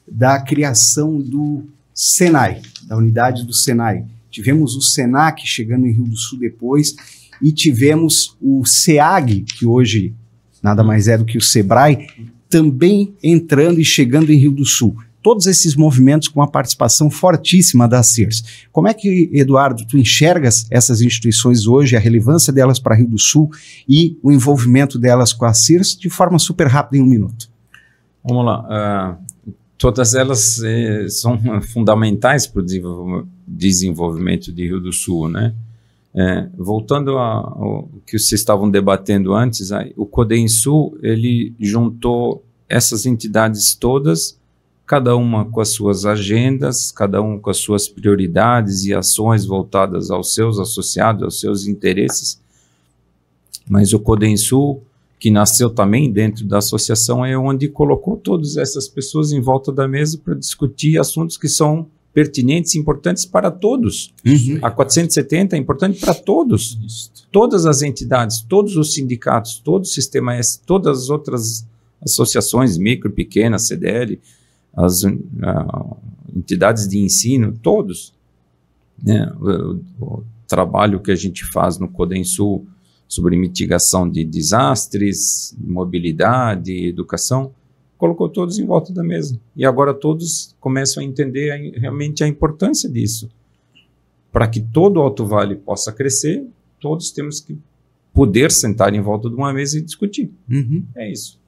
da criação do SENAI, da unidade do SENAI. Tivemos o SENAC chegando em Rio do Sul depois, e tivemos o SEAG, que hoje nada mais é do que o SEBRAE, também entrando e chegando em Rio do Sul. Todos esses movimentos com a participação fortíssima da Sears. Como é que, Eduardo, tu enxergas essas instituições hoje, a relevância delas para Rio do Sul e o envolvimento delas com a Sears de forma super rápida em 1 minuto? Vamos lá. Todas elas são fundamentais para o desenvolvimento de Rio do Sul, né? Voltando ao que vocês estavam debatendo antes, o CODENSUL, ele juntou essas entidades todas, cada uma com as suas agendas, cada um com as suas prioridades e ações voltadas aos seus associados, aos seus interesses. Mas o CODENSUL, que nasceu também dentro da associação, é onde colocou todas essas pessoas em volta da mesa para discutir assuntos que são pertinentes e importantes para todos. Uhum. A 470 é importante para todos. Isso. Todas as entidades, todos os sindicatos, todo o Sistema S, todas as outras associações, micro, pequenas, CDL, as entidades de ensino, todos, né? O trabalho que a gente faz no CODENSUL sobre mitigação de desastres, mobilidade, educação, colocou todos em volta da mesa. E agora todos começam a entender realmente a importância disso. Para que todo o Alto Vale possa crescer, todos temos que poder sentar em volta de uma mesa e discutir. Uhum. É isso.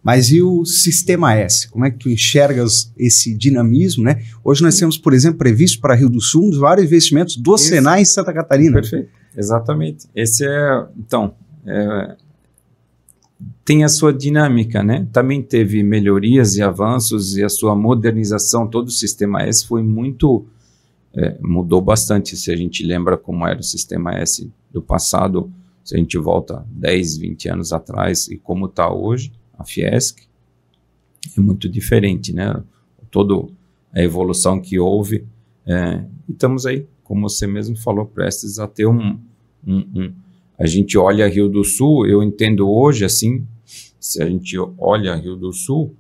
Mas e o Sistema S? Como é que tu enxergas esse dinamismo, né? Hoje nós temos, por exemplo, previsto para Rio do Sul um dos vários investimentos do SENAI em Santa Catarina. Perfeito, exatamente. Tem a sua dinâmica, né? Também teve melhorias e avanços e a sua modernização, todo o Sistema S foi muito... mudou bastante, se a gente lembra como era o Sistema S do passado, se a gente volta 10, 20 anos atrás e como está hoje, a Fiesc, é muito diferente, né? Toda a evolução que houve, e estamos aí, como você mesmo falou, prestes a ter a gente olha Rio do Sul, eu entendo hoje assim, se a gente olha Rio do Sul,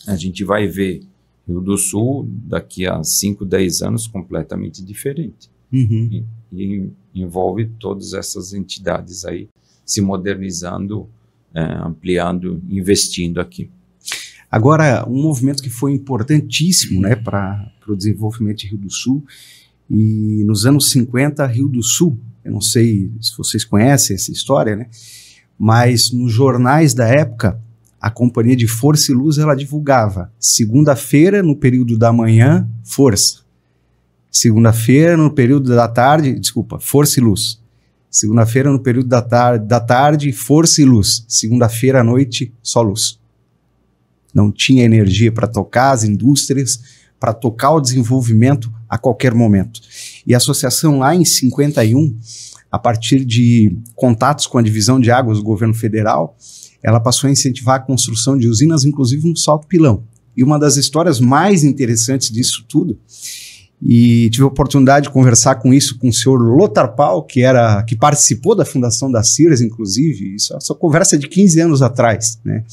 a gente vai ver Rio do Sul daqui a 5, 10 anos completamente diferente. Uhum. E envolve todas essas entidades aí se modernizando, ampliando, investindo aqui. Agora, um movimento que foi importantíssimo, né, para o desenvolvimento de Rio do Sul, e nos anos 50, Rio do Sul, eu não sei se vocês conhecem essa história, né, mas nos jornais da época, a Companhia de Força e Luz, ela divulgava segunda-feira, no período da manhã, força. Segunda-feira, no período da tarde, força e luz. Segunda-feira, no período da tarde, força e luz. Segunda-feira à noite, só luz. Não tinha energia para tocar as indústrias, para tocar o desenvolvimento a qualquer momento. E a associação lá em 51, a partir de contatos com a divisão de águas do governo federal, ela passou a incentivar a construção de usinas, inclusive no Salto Pilão. E uma das histórias mais interessantes disso tudo, e tive a oportunidade de conversar com o senhor Lothar Paul, que participou da fundação da Sears, inclusive, essa conversa de 15 anos atrás, né?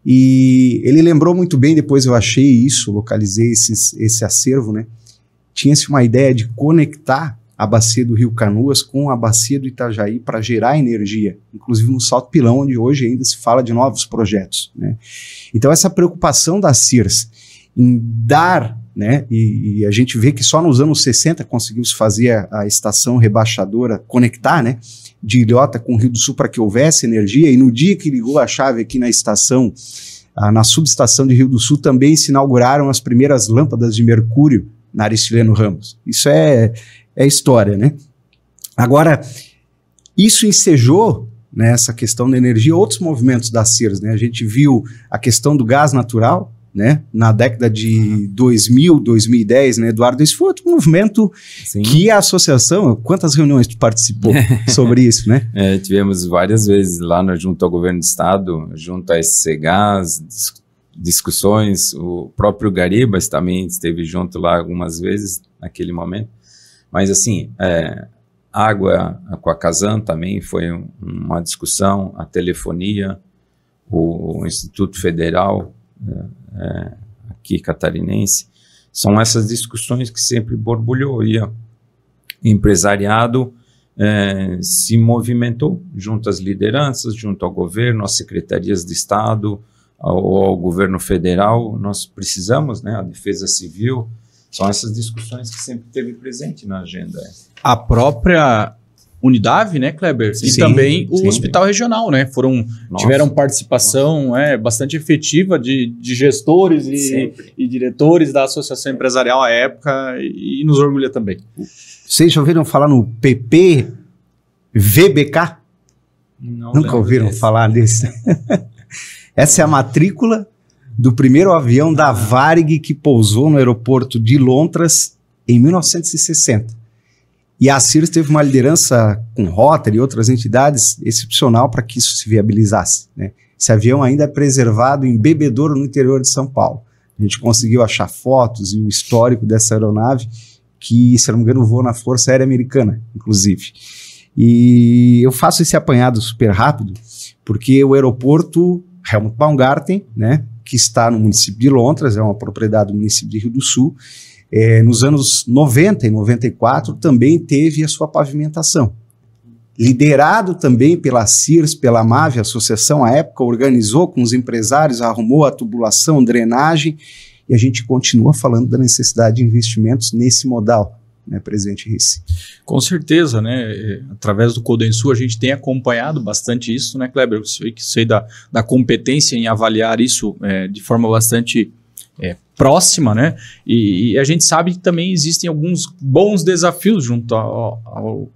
E ele lembrou muito bem, depois eu achei isso, localizei esse acervo, né? Tinha-se uma ideia de conectar a bacia do Rio Canoas com a bacia do Itajaí para gerar energia, inclusive no Salto Pilão, onde hoje ainda se fala de novos projetos, né? Então essa preocupação da Sears em dar, né, e a gente vê que só nos anos 60 conseguiu-se fazer a estação rebaixadora, conectar, né, de Ilhota com o Rio do Sul para que houvesse energia, e no dia que ligou a chave aqui na estação, na subestação de Rio do Sul, também se inauguraram as primeiras lâmpadas de mercúrio na Aristiliano Ramos. Isso é história, né? Agora, isso ensejou, né, essa questão da energia, outros movimentos da Sears, né? A gente viu a questão do gás natural, né, na década de 2000, 2010, né, Eduardo? Esse foi outro movimento. Sim. Que a associação, quantas reuniões tu participou sobre isso, né? Tivemos várias vezes lá junto ao governo do estado, junto à SC Gás, discussões, o próprio Garibas também esteve junto lá algumas vezes naquele momento, mas assim, água, a Aquacasam também foi uma discussão, a telefonia, o Instituto Federal, aqui catarinense, são essas discussões que sempre borbulhou, e o empresariado se movimentou junto às lideranças, junto ao governo, às secretarias de Estado, ao governo federal. Nós precisamos, né, a defesa civil, são essas discussões que sempre teve presente na agenda. A própria Unidav, né, Kleber? E sim, também o hospital regional, né? Tiveram participação bastante efetiva de gestores e diretores da associação empresarial à época, e nos orgulha também. Vocês já ouviram falar no PPVBK? Nunca ouviram falar desse? Essa é a matrícula do primeiro avião da Varig que pousou no aeroporto de Londres em 1960. E a Sears teve uma liderança com Rotary e outras entidades excepcional para que isso se viabilizasse, né? Esse avião ainda é preservado em Bebedouro, no interior de São Paulo. A gente conseguiu achar fotos e o histórico dessa aeronave, que, se não me engano, voou na Força Aérea Americana, inclusive. E eu faço esse apanhado super rápido, porque o aeroporto Helmut Baumgarten, né, que está no município de Londres, é uma propriedade do município de Rio do Sul, nos anos 90 e 94 também teve a sua pavimentação. Liderado também pela Sears, pela MAV, a associação à época organizou com os empresários, arrumou a tubulação, drenagem, e a gente continua falando da necessidade de investimentos nesse modal, né, presidente Rissi? Com certeza, né? Através do Codensul a gente tem acompanhado bastante isso, né, Kleber? Eu sei da competência em avaliar isso de forma bastante próxima, né? E a gente sabe que também existem alguns bons desafios junto ao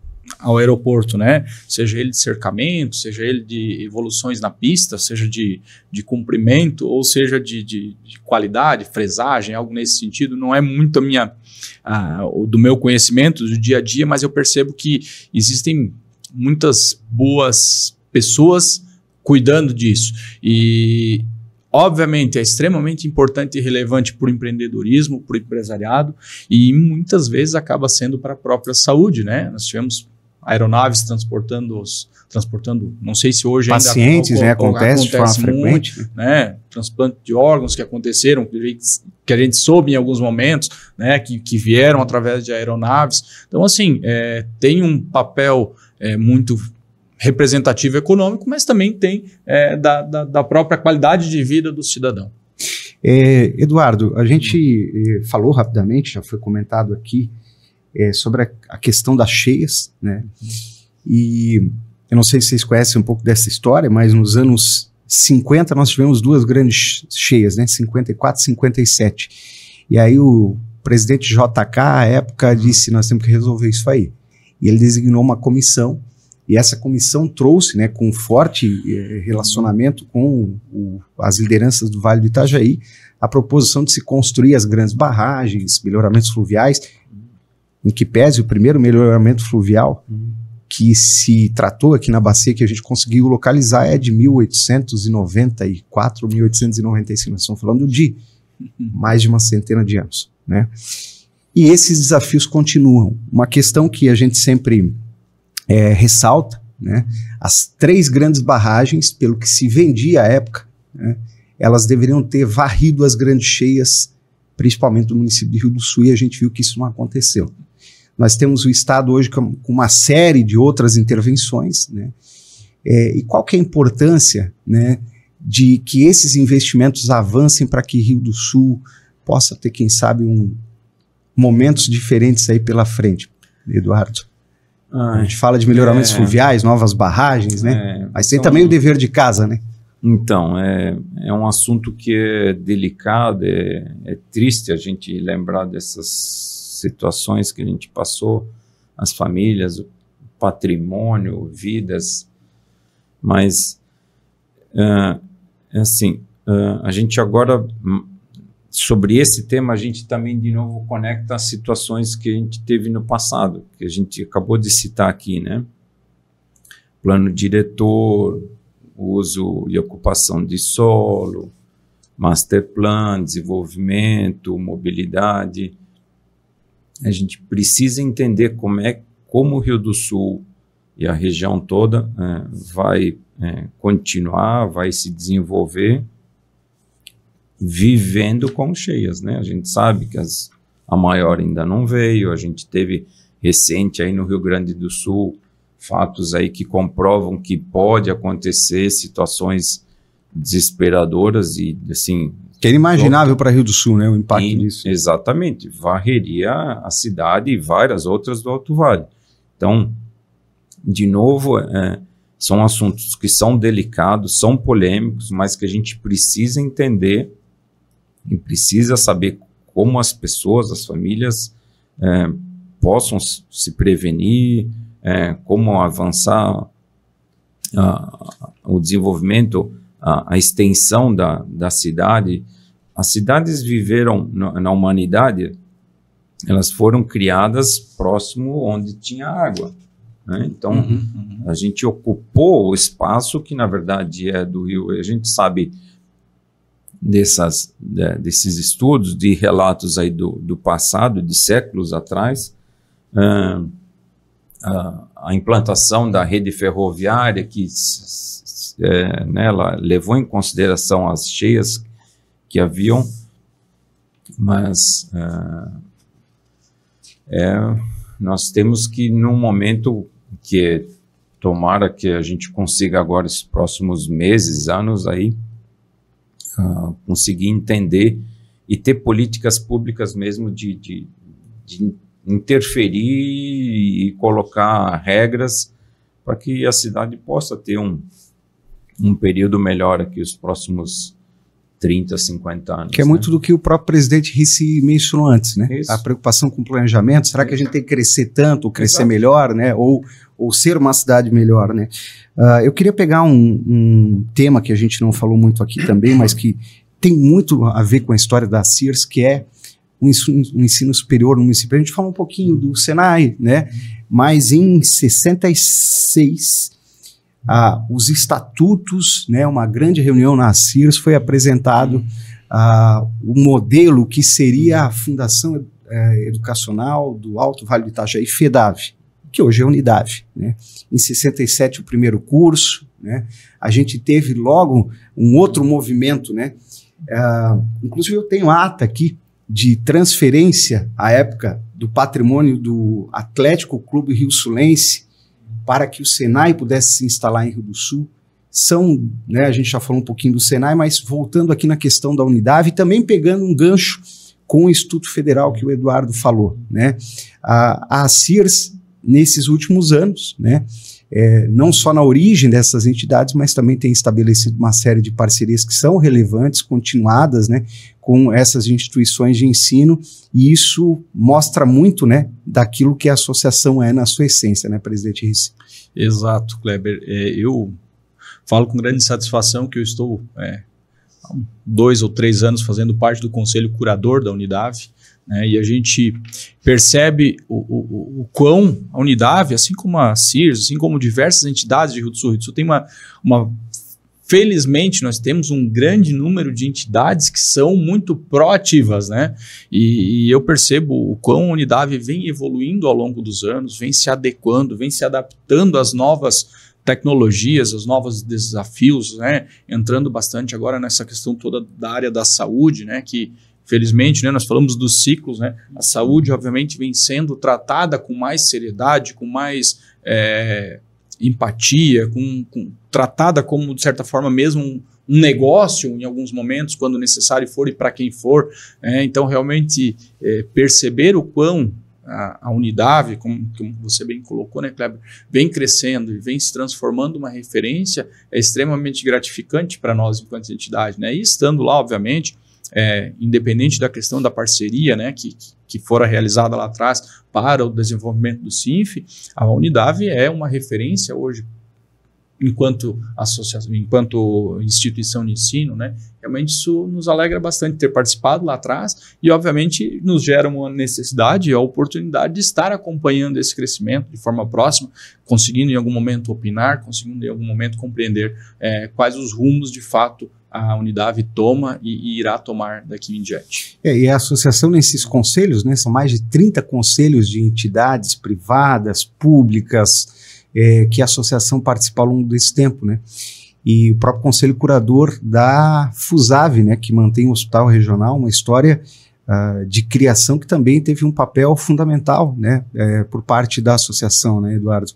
aeroporto, né? Seja ele de cercamento, seja ele de evoluções na pista, seja de comprimento, ou seja de qualidade, fresagem, algo nesse sentido. Não é muito do meu conhecimento do dia a dia, mas eu percebo que existem muitas boas pessoas cuidando disso. E obviamente, é extremamente importante e relevante para o empreendedorismo, para o empresariado, e muitas vezes acaba sendo para a própria saúde, né? Nós tivemos aeronaves transportando, não sei se hoje pacientes, ainda acontece de forma frequente, né? Transplante de órgãos que aconteceram, que a gente soube em alguns momentos, né? Que vieram através de aeronaves. Então, assim, tem um papel muito representativo econômico, mas também tem da própria qualidade de vida do cidadão. Eduardo, a gente falou rapidamente, já foi comentado aqui, sobre a questão das cheias, né? E eu não sei se vocês conhecem um pouco dessa história, mas nos anos 50 nós tivemos duas grandes cheias, né? 54 e 57. E aí o presidente JK, à época, disse, nós temos que resolver isso aí. E ele designou uma comissão, e essa comissão trouxe, né, com um forte relacionamento com as lideranças do Vale do Itajaí, a proposição de se construir as grandes barragens, melhoramentos fluviais, em que pese o primeiro melhoramento fluvial que se tratou aqui na bacia, que a gente conseguiu localizar, é de 1894, 1895, nós estamos falando de mais de uma centena de anos, né? E esses desafios continuam. Uma questão que a gente sempre ressalta, né? As 3 grandes barragens, pelo que se vendia à época, né, elas deveriam ter varrido as grandes cheias, principalmente do município de Rio do Sul, e a gente viu que isso não aconteceu. Nós temos o Estado hoje com uma série de outras intervenções, né? E qual que é a importância, né, de que esses investimentos avancem para que Rio do Sul possa ter, quem sabe, momentos diferentes aí pela frente, Eduardo? A gente fala de melhoramentos fluviais, novas barragens, né? Mas tem também o dever de casa, né? Então, é um assunto que é delicado, é triste a gente lembrar dessas situações que a gente passou, as famílias, o patrimônio, vidas, mas assim, a gente agora, sobre esse tema, a gente também de novo conecta as situações que a gente teve no passado, que a gente acabou de citar aqui, né? Plano diretor, uso e ocupação de solo, master plan, desenvolvimento, mobilidade. A gente precisa entender como o Rio do Sul e a região toda vai continuar, vai se desenvolver vivendo com cheias, né? A gente sabe que a maior ainda não veio, a gente teve recente aí no Rio Grande do Sul fatos aí que comprovam que pode acontecer situações desesperadoras e assim... Que é inimaginável para Rio do Sul, né, o impacto disso. Exatamente, varreria a cidade e várias outras do Alto Vale. Então, de novo, são assuntos que são delicados, são polêmicos, mas que a gente precisa entender e precisa saber como as pessoas, as famílias, possam se prevenir, como avançar o desenvolvimento, a extensão da cidade. As cidades viveram na humanidade, elas foram criadas próximo onde tinha água, né? Então, a gente ocupou o espaço que, na verdade, é do rio. A gente sabe desses estudos, de relatos aí do passado, de séculos atrás, a implantação da rede ferroviária, que ela levou em consideração as cheias que haviam, mas nós temos que, num momento que tomara que a gente consiga agora, esses próximos meses, anos aí, conseguir entender e ter políticas públicas mesmo de interferir e colocar regras para que a cidade possa ter um período melhor aqui, os próximos 30, 50 anos. Que é muito do que o próprio presidente Rissi mencionou antes, né? Isso. A preocupação com o planejamento, será que a gente tem que crescer tanto, ou crescer melhor, né? Ou ser uma cidade melhor, né? Eu queria pegar um tema que a gente não falou muito aqui também, mas que tem muito a ver com a história da Sears, que é o ensino superior no município. A gente falou um pouquinho do Senai, né? Mas em 66, os estatutos, né, uma grande reunião na CIRS, foi apresentado o modelo que seria a Fundação Educacional do Alto Vale do Itajaí, FEDAV, que hoje é Unidave, né? Em 67 o primeiro curso, né? A gente teve logo um outro movimento, né? Inclusive eu tenho ata aqui de transferência à época do patrimônio do Atlético Clube Rio Sulense para que o Senai pudesse se instalar em Rio do Sul. Né, a gente já falou um pouquinho do Senai, mas voltando aqui na questão da Unidave, também pegando um gancho com o Instituto Federal que o Eduardo falou, né? A CIRS, nesses últimos anos, né, não só na origem dessas entidades, mas também tem estabelecido uma série de parcerias que são relevantes, continuadas, né, com essas instituições de ensino, e isso mostra muito, né, daquilo que a associação é na sua essência, né, presidente Rissi? Exato, Kleber. Eu falo com grande satisfação que eu estou há 2 ou 3 anos fazendo parte do conselho curador da Unidave, né, e a gente percebe o quão a Unidave, assim como a CIRS, assim como diversas entidades de Rio do Sul, tem felizmente, nós temos um grande número de entidades que são muito proativas, né? E eu percebo o quão a Unidave vem evoluindo ao longo dos anos, vem se adequando, vem se adaptando às novas tecnologias, aos novos desafios, né? Entrando bastante agora nessa questão toda da área da saúde, né? Que, felizmente, né, nós falamos dos ciclos, né? A saúde, obviamente, vem sendo tratada com mais seriedade, com mais empatia, tratada como, de certa forma, mesmo um negócio em alguns momentos, quando necessário for e para quem for. Então, realmente, perceber o quão a Unidave, como você bem colocou, né, Kleber, vem crescendo e vem se transformando uma referência, é extremamente gratificante para nós enquanto entidade, né? E estando lá, obviamente, independente da questão da parceria, né, que fora realizada lá atrás para o desenvolvimento do CINF, a Unidave é uma referência hoje enquanto associação, enquanto instituição de ensino, né? Realmente isso nos alegra bastante ter participado lá atrás e, obviamente, nos gera uma necessidade e a oportunidade de estar acompanhando esse crescimento de forma próxima, conseguindo em algum momento opinar, conseguindo em algum momento compreender quais os rumos de fato a Unidave toma e irá tomar daqui em diante. E a associação nesses conselhos, né, são mais de 30 conselhos de entidades privadas, públicas, que a associação participa ao longo desse tempo, né? E o próprio conselho curador da FUSAV, né, que mantém o hospital regional, uma história de criação que também teve um papel fundamental, né, por parte da associação, né, Eduardo?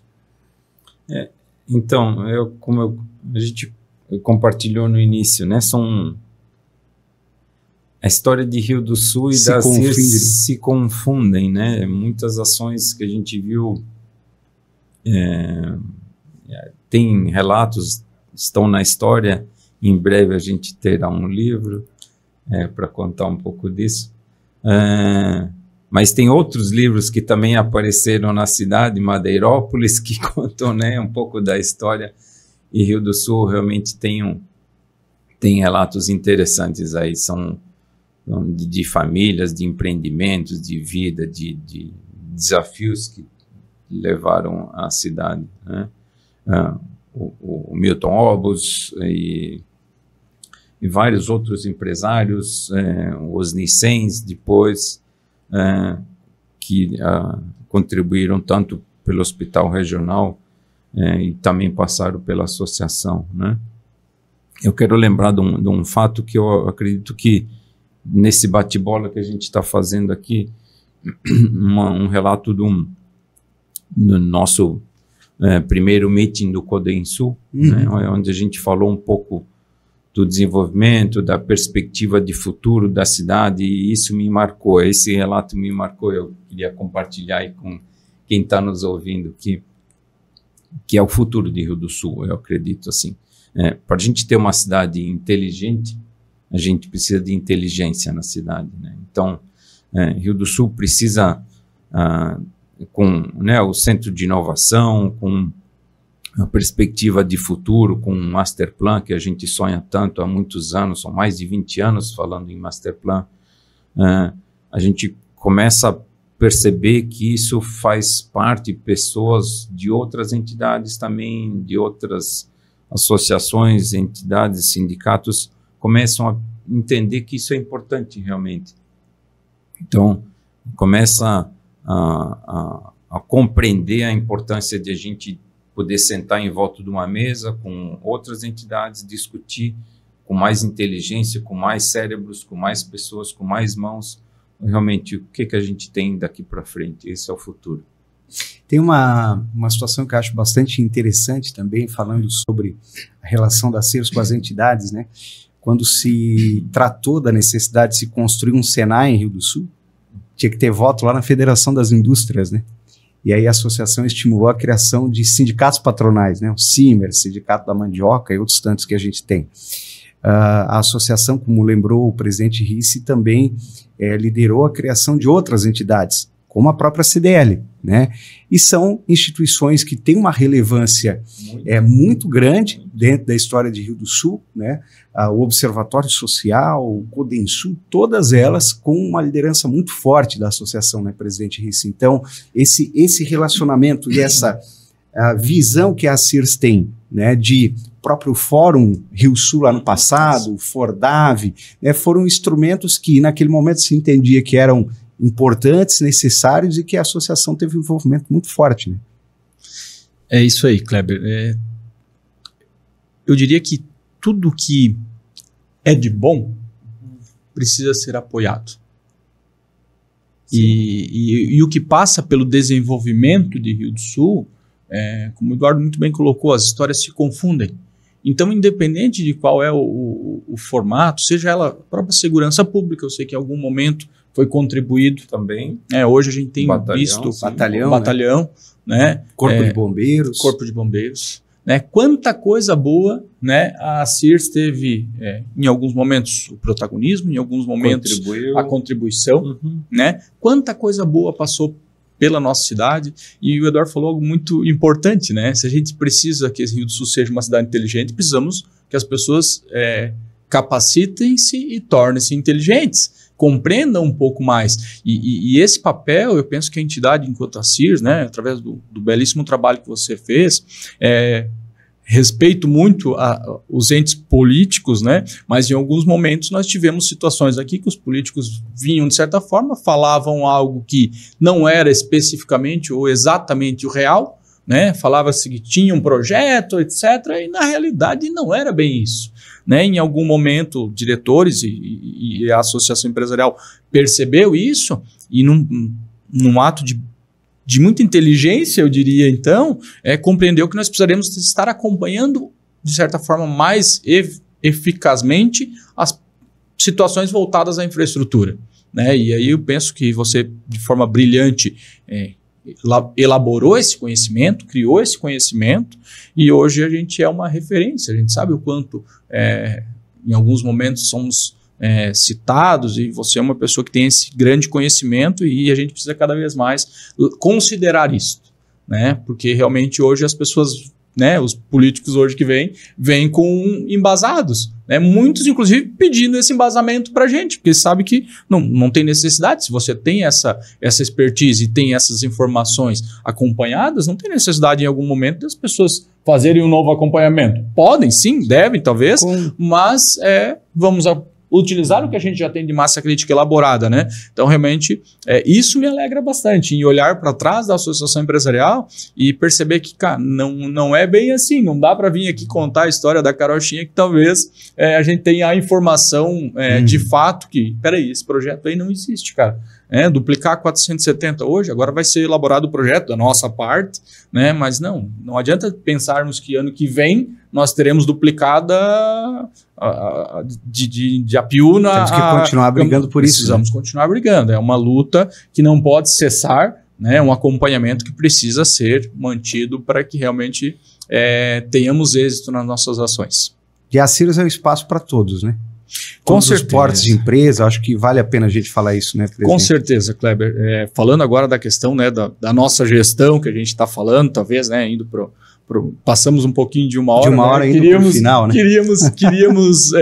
Então, a gente compartilhou no início, né, a história de Rio do Sul e da CIRS se confundem, né? Muitas ações que a gente viu tem relatos, estão na história. Em breve a gente terá um livro para contar um pouco disso, mas tem outros livros que também apareceram na cidade, Madeirópolis, que contam, né, um pouco da história, e Rio do Sul realmente tem relatos interessantes aí, são de famílias, de empreendimentos, de vida, de desafios que levaram a cidade, né? O Milton Obos e vários outros empresários, os Nicens depois, que contribuíram tanto pelo Hospital Regional e também passaram pela associação, né? Eu quero lembrar de um fato que eu acredito que nesse bate-bola que a gente está fazendo aqui, um relato do nosso primeiro meeting do Codensul, né, onde a gente falou um pouco do desenvolvimento, da perspectiva de futuro da cidade, e isso me marcou, esse relato me marcou. Eu queria compartilhar aí com quem está nos ouvindo, que é o futuro de Rio do Sul, eu acredito assim. Para a gente ter uma cidade inteligente, a gente precisa de inteligência na cidade, né? Então, Rio do Sul precisa, com, né, o centro de inovação, com a perspectiva de futuro, com um master plan que a gente sonha tanto há muitos anos, são mais de 20 anos falando em master plan, a gente começa perceber que isso faz parte, pessoas de outras entidades também, de outras associações, entidades, sindicatos, começam a entender que isso é importante realmente. Então, começa a compreender a importância de a gente poder sentar em volta de uma mesa com outras entidades, discutir com mais inteligência, com mais cérebros, com mais pessoas, com mais mãos, realmente o que a gente tem daqui para frente. Esse é o futuro. Tem uma situação que eu acho bastante interessante também, falando sobre a relação da Sears com as entidades, né? Quando se tratou da necessidade de se construir um Senai em Rio do Sul, tinha que ter voto lá na Federação das Indústrias, né? E aí a associação estimulou a criação de sindicatos patronais, né? O CIMER, Sindicato da Mandioca e outros tantos que a gente tem. A associação, como lembrou o presidente Ricci, também liderou a criação de outras entidades, como a própria CDL, né? E são instituições que têm uma relevância muito grande dentro da história de Rio do Sul, né? O Observatório Social, o Codensul, todas elas com uma liderança muito forte da associação, né, presidente Ricci? Então, esse relacionamento e essa visão que a Sears tem, né, de próprio Fórum Rio Sul lá no passado, o Fordave, né, foram instrumentos que naquele momento se entendia que eram importantes, necessários e que a associação teve um envolvimento muito forte, né? É isso aí, Kleber. Eu diria que tudo que é de bom precisa ser apoiado. E o que passa pelo desenvolvimento de Rio do Sul, como o Eduardo muito bem colocou, as histórias se confundem. Então, independente de qual é o formato, seja ela a própria segurança pública, eu sei que em algum momento foi contribuído também. Hoje a gente tem visto batalhão, né? Corpo de Bombeiros. Né? Quanta coisa boa, né? A Sears teve, em alguns momentos, o protagonismo, em alguns momentos a contribuição. Né? Quanta coisa boa passou pela nossa cidade, e o Eduardo falou algo muito importante, né? Se a gente precisa que Rio do Sul seja uma cidade inteligente, precisamos que as pessoas capacitem-se e tornem-se inteligentes, compreendam um pouco mais. E esse papel, eu penso que a entidade, enquanto a Sears, né, através do belíssimo trabalho que você fez, respeito muito os entes políticos, né, mas em alguns momentos nós tivemos situações aqui que os políticos vinham, de certa forma, falavam algo que não era especificamente ou exatamente o real, né, falava-se que tinha um projeto, etc., e na realidade não era bem isso. Né, em algum momento, diretores e a associação empresarial percebeu isso e num ato de muita inteligência, eu diria então, compreendeu que nós precisaremos estar acompanhando, de certa forma, mais eficazmente as situações voltadas à infraestrutura. Né? E aí eu penso que você, de forma brilhante, elaborou esse conhecimento, criou esse conhecimento, e hoje a gente é uma referência, a gente sabe o quanto em alguns momentos somos citados, e você é uma pessoa que tem esse grande conhecimento, e a gente precisa cada vez mais considerar isso, né? Porque realmente hoje as pessoas, né, os políticos hoje que vêm com embasados, né? Muitos inclusive pedindo esse embasamento para a gente, porque sabe que não tem necessidade. Se você tem essa expertise e tem essas informações acompanhadas, não tem necessidade em algum momento das pessoas fazerem um novo acompanhamento. Podem, sim, devem, talvez, mas vamos utilizar o que a gente já tem de massa crítica elaborada, né? Então, realmente, isso me alegra bastante, em olhar para trás da associação empresarial e perceber que, cara, não é bem assim, não dá para vir aqui contar a história da carochinha, que talvez a gente tenha a informação de fato que, peraí, esse projeto aí não existe, cara. Duplicar 470 hoje, agora vai ser elaborado o projeto da nossa parte, né? Mas não adianta pensarmos que ano que vem nós teremos duplicada de Apiúna. Temos que continuar brigando por isso. Precisamos continuar brigando. É uma luta que não pode cessar, né? Um acompanhamento que precisa ser mantido para que realmente tenhamos êxito nas nossas ações. E a Sears é um espaço para todos, né? Com todos certeza. Os portes de empresa, acho que vale a pena a gente falar isso, né, presidente? Com certeza, Kleber. Falando agora da questão, né, da nossa gestão que a gente está falando, talvez, né, indo passamos um pouquinho de uma hora. De uma hora, né? Indo pro final, né? Queríamos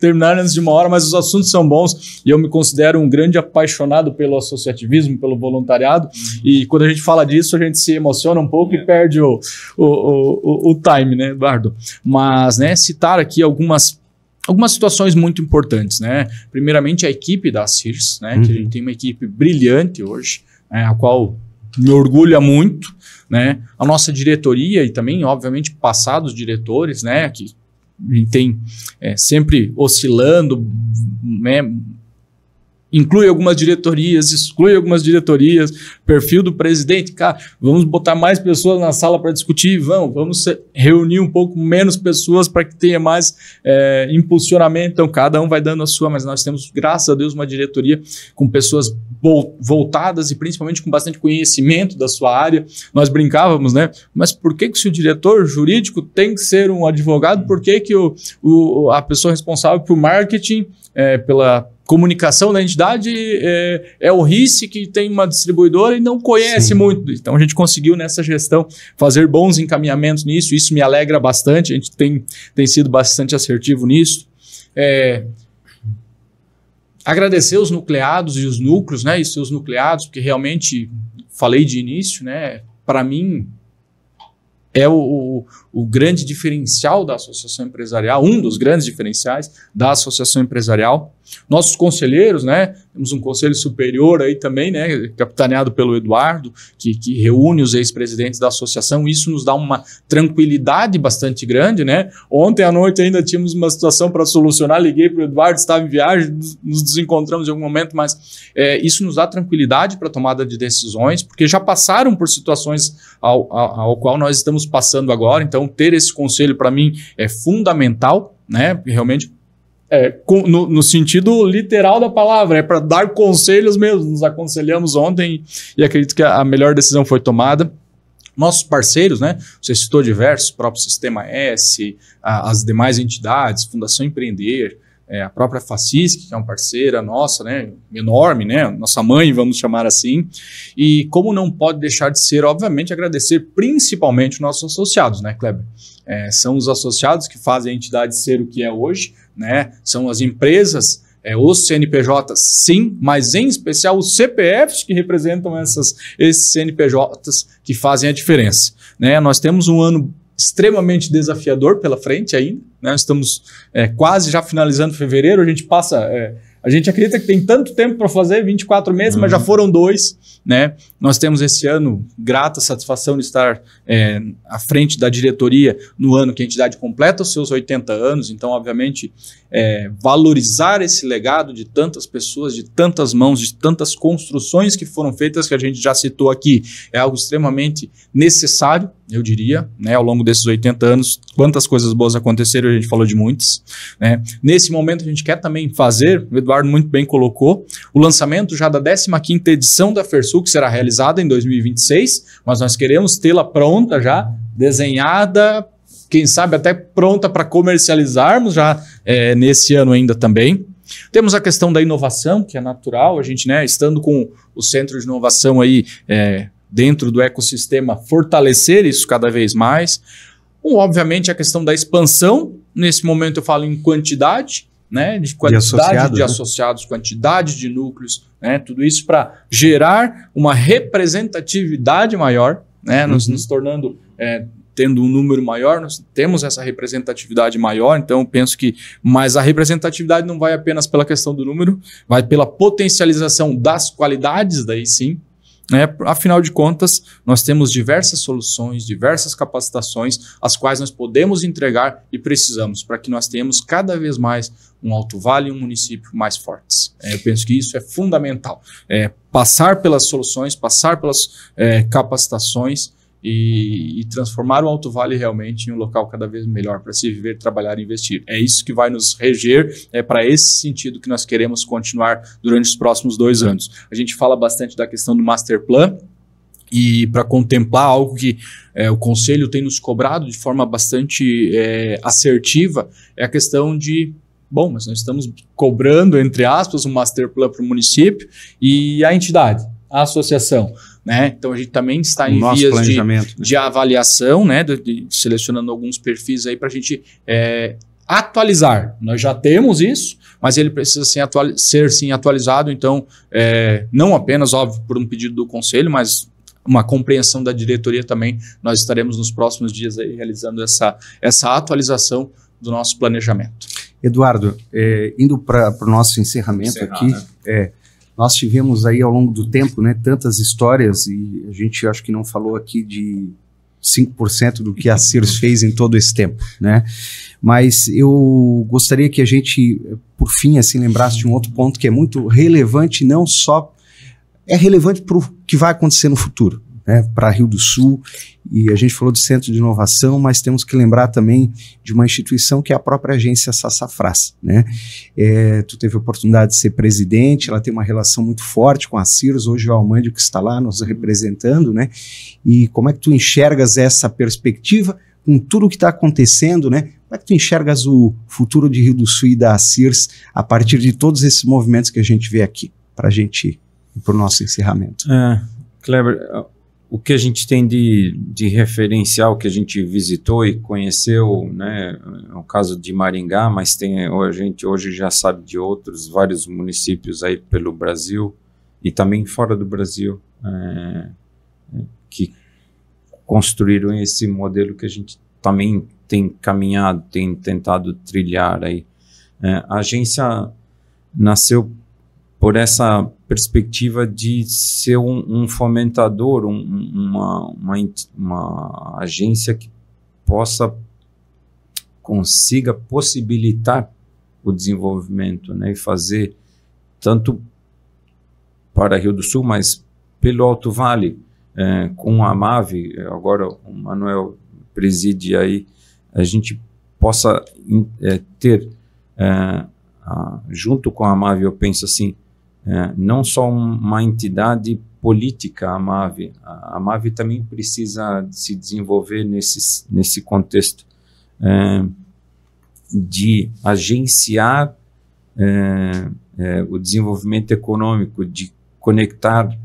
terminar antes de uma hora, mas os assuntos são bons e eu me considero um grande apaixonado pelo associativismo, pelo voluntariado, e quando a gente fala disso, a gente se emociona um pouco e perde o time, né, Eduardo? Mas, né, citar aqui algumas situações muito importantes, né? Primeiramente, a equipe da CIRS, né? Que a gente tem uma equipe brilhante hoje, né? A qual me orgulha muito, né? A nossa diretoria e também, obviamente, passados diretores, né? Que a gente tem sempre oscilando, né? Inclui algumas diretorias, exclui algumas diretorias, perfil do presidente, cara, vamos botar mais pessoas na sala para discutir, vamos reunir um pouco menos pessoas para que tenha mais impulsionamento, então cada um vai dando a sua, mas nós temos, graças a Deus, uma diretoria com pessoas voltadas e principalmente com bastante conhecimento da sua área. Nós brincávamos, né? Mas por que se o diretor jurídico tem que ser um advogado? Por que a pessoa responsável por marketing, pela comunicação da entidade é o RICE, que tem uma distribuidora e não conhece muito. Então a gente conseguiu nessa gestão fazer bons encaminhamentos nisso, isso me alegra bastante, a gente tem sido bastante assertivo nisso. Agradecer os nucleados e os núcleos, né, e seus nucleados, porque realmente, falei de início, né, para mim é o grande diferencial da associação empresarial, um dos grandes diferenciais da associação empresarial. Nossos conselheiros, né? Temos um conselho superior aí também, né? Capitaneado pelo Eduardo, que reúne os ex-presidentes da associação. Isso nos dá uma tranquilidade bastante grande, né? Ontem à noite ainda tínhamos uma situação para solucionar. Liguei para o Eduardo, estava em viagem, nos desencontramos em algum momento, mas isso nos dá tranquilidade para a tomada de decisões, porque já passaram por situações ao qual nós estamos passando agora. Então, ter esse conselho para mim é fundamental, né? Porque realmente no sentido literal da palavra, é para dar conselhos mesmo. Nos aconselhamos ontem e acredito que a melhor decisão foi tomada. Nossos parceiros, né? Você citou diversos, o próprio Sistema S, as demais entidades, Fundação Empreender, a própria Facisc, que é uma parceira nossa, né? Enorme, né? Nossa mãe, vamos chamar assim. E como não pode deixar de ser, obviamente, agradecer principalmente os nossos associados, né, Kleber? São os associados que fazem a entidade ser o que é hoje, né? São as empresas, os CNPJs, sim, mas em especial os CPFs que representam esses CNPJs que fazem a diferença, né? Nós temos um ano extremamente desafiador pela frente ainda, né? Estamos quase já finalizando fevereiro, a gente acredita que tem tanto tempo para fazer, 24 meses, mas já foram 2, né? Nós temos esse ano grata satisfação de estar à frente da diretoria no ano que a entidade completa os seus 80 anos, então, obviamente, valorizar esse legado de tantas pessoas, de tantas mãos, de tantas construções que foram feitas, que a gente já citou aqui, é algo extremamente necessário, eu diria, né? Ao longo desses 80 anos, quantas coisas boas aconteceram, a gente falou de muitas, né? Nesse momento, a gente quer também fazer, o Eduardo muito bem colocou, o lançamento já da 15ª edição da FERSUL, que será realizada em 2026, mas nós queremos tê-la pronta já, desenhada, quem sabe até pronta para comercializarmos já nesse ano ainda também. Temos a questão da inovação, que é natural, a gente, né, estando com o centro de inovação aí dentro do ecossistema, fortalecer isso cada vez mais. Obviamente a questão da expansão, nesse momento eu falo em quantidade, né, de quantidade de associados, quantidade de núcleos, né, tudo isso para gerar uma representatividade maior, né, nos tornando, tendo um número maior, nós temos essa representatividade maior, então eu penso que, mas a representatividade não vai apenas pela questão do número, vai pela potencialização das qualidades, daí sim, afinal de contas, nós temos diversas soluções, diversas capacitações, as quais nós podemos entregar e precisamos para que nós tenhamos cada vez mais um Alto Vale e um município mais fortes. Eu penso que isso é fundamental. Passar pelas soluções, passar pelas capacitações e transformar o Alto Vale realmente em um local cada vez melhor para se viver, trabalhar e investir. É isso que vai nos reger, é para esse sentido que nós queremos continuar durante os próximos 2 anos. A gente fala bastante da questão do Master Plan, e para contemplar algo que o Conselho tem nos cobrado de forma bastante assertiva, é a questão de, mas nós estamos cobrando, entre aspas, um Master Plan para o município e a entidade, a associação, né? Então a gente também está em vias de avaliação, né? De selecionando alguns perfis aí para a gente atualizar. Nós já temos isso, mas ele precisa ser sim atualizado, então, não apenas, óbvio, por um pedido do Conselho, mas uma compreensão da diretoria também. Nós estaremos nos próximos dias aí realizando essa atualização do nosso planejamento. Eduardo, indo para o nosso encerramento aqui, né? Nós tivemos aí ao longo do tempo, né, tantas histórias, e a gente acho que não falou aqui de 5% do que a Sears fez em todo esse tempo, né? Mas eu gostaria que a gente, por fim, assim, lembrasse de um outro ponto que é muito relevante, não só é relevante para o que vai acontecer no futuro, né, para Rio do Sul, e a gente falou do Centro de Inovação, mas temos que lembrar também de uma instituição que é a própria agência Sassafras, né? Tu teve a oportunidade de ser presidente, ela tem uma relação muito forte com a Sears, hoje é o Almandio que está lá nos representando, né? E como é que tu enxergas essa perspectiva com tudo o que está acontecendo, né? Como é que tu enxergas o futuro de Rio do Sul e da Sears a partir de todos esses movimentos que a gente vê aqui, para a gente ir para o nosso encerramento? Kleber, o que a gente tem de referencial que a gente visitou e conheceu, né, é o caso de Maringá, mas a gente hoje já sabe de outros, vários municípios aí pelo Brasil e também fora do Brasil, que construíram esse modelo que a gente também tem caminhado, tem tentado trilhar aí. A agência nasceu por essa perspectiva de ser um fomentador, uma agência que consiga possibilitar o desenvolvimento, né, e fazer tanto para Rio do Sul, mas pelo Alto Vale, com a MAVE, agora o Manuel preside aí, a gente possa ter, junto com a MAVE, eu penso assim, não só uma entidade política, a MAVE também precisa se desenvolver nesse contexto de agenciar o desenvolvimento econômico, de conectar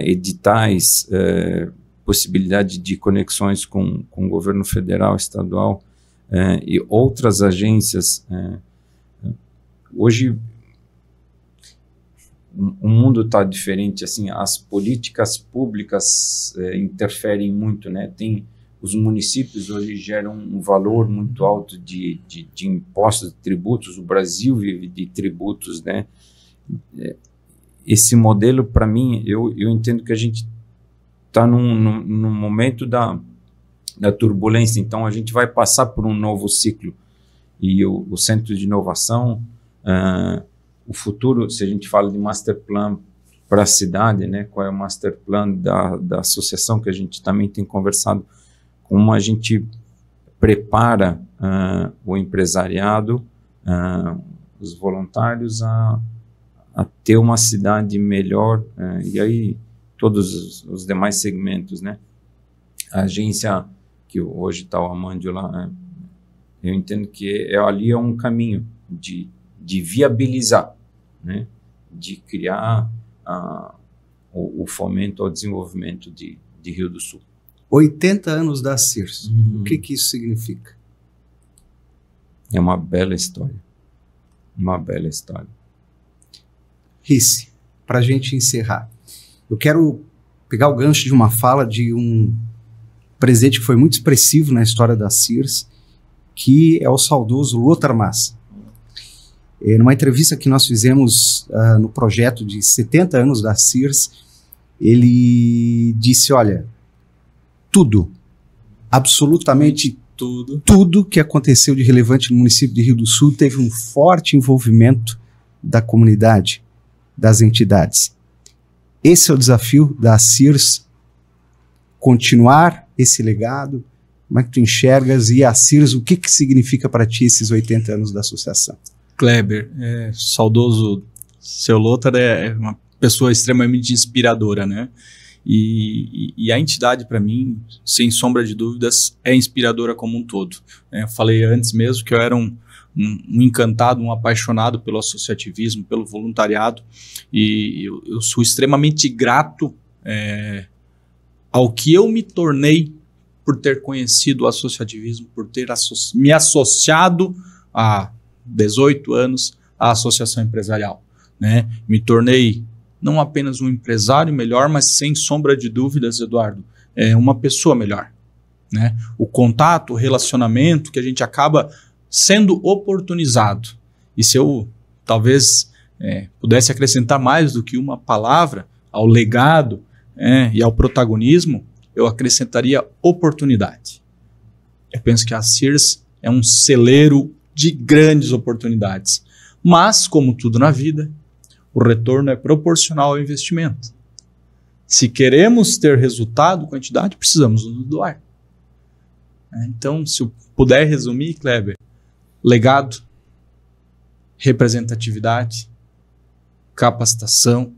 editais, possibilidade de conexões com o governo federal, estadual e outras agências. Hoje o mundo está diferente, assim, as políticas públicas interferem muito, né? Os municípios hoje geram um valor muito alto de impostos, de tributos. O Brasil vive de tributos, né? Esse modelo, para mim, eu entendo que a gente está num momento da turbulência, então a gente vai passar por um novo ciclo. E o Centro de Inovação, o futuro, se a gente fala de master plan para a cidade, né, qual é o master plan da associação, que a gente também tem conversado, como a gente prepara o empresariado, os voluntários a ter uma cidade melhor, e aí todos os demais segmentos, né? A agência, que hoje está o Almandio lá, eu entendo que ali é um caminho de viabilizar, né, de criar o fomento ao desenvolvimento de Rio do Sul. 80 anos da Sears. O que isso significa? É uma bela história. Uma bela história. Rice, para a gente encerrar, eu quero pegar o gancho de uma fala de um presidente que foi muito expressivo na história da Sears, que é o saudoso Lothar Massa. Numa entrevista que nós fizemos no projeto de 70 anos da Sears, ele disse, olha, tudo, absolutamente tudo que aconteceu de relevante no município de Rio do Sul teve um forte envolvimento da comunidade, das entidades. Esse é o desafio da Sears, continuar esse legado. Como é que tu enxergas? E a Sears, o que significa para ti esses 80 anos da associação? Kleber, saudoso seu Lothar é uma pessoa extremamente inspiradora, né? E a entidade, para mim, sem sombra de dúvidas, é inspiradora como um todo. Eu falei antes mesmo que eu era um encantado, um apaixonado pelo associativismo, pelo voluntariado, e eu sou extremamente grato ao que eu me tornei por ter conhecido o associativismo, por ter me associado há 18 anos a associação empresarial, né? Me tornei não apenas um empresário melhor, mas sem sombra de dúvidas, Eduardo, uma pessoa melhor, né? O contato, o relacionamento que a gente acaba sendo oportunizado. E se eu talvez pudesse acrescentar mais do que uma palavra ao legado e ao protagonismo, eu acrescentaria oportunidade. Eu penso que a Sears é um celeiro de grandes oportunidades. Mas, como tudo na vida, o retorno é proporcional ao investimento. Se queremos ter resultado, quantidade, precisamos nos doar. Então, se eu puder resumir, Kleber, legado, representatividade, capacitação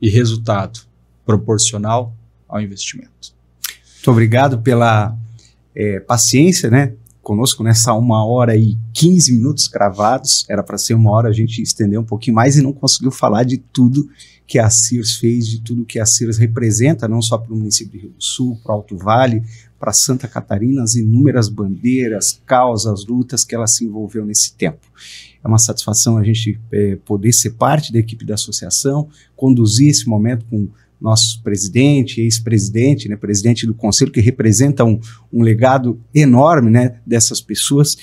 e resultado proporcional ao investimento. Muito obrigado pela paciência, né? Conosco nessa 1h15 gravados. Era para ser 1 hora, a gente estendeu um pouquinho mais e não conseguiu falar de tudo que a Sears fez, de tudo que a Sears representa, não só para o município de Rio do Sul, para o Alto Vale, para Santa Catarina, as inúmeras bandeiras, causas, lutas que ela se envolveu nesse tempo. É uma satisfação a gente poder ser parte da equipe da associação, conduzir esse momento com nosso presidente, ex-presidente, né, presidente do conselho, que representa um legado enorme, né, dessas pessoas.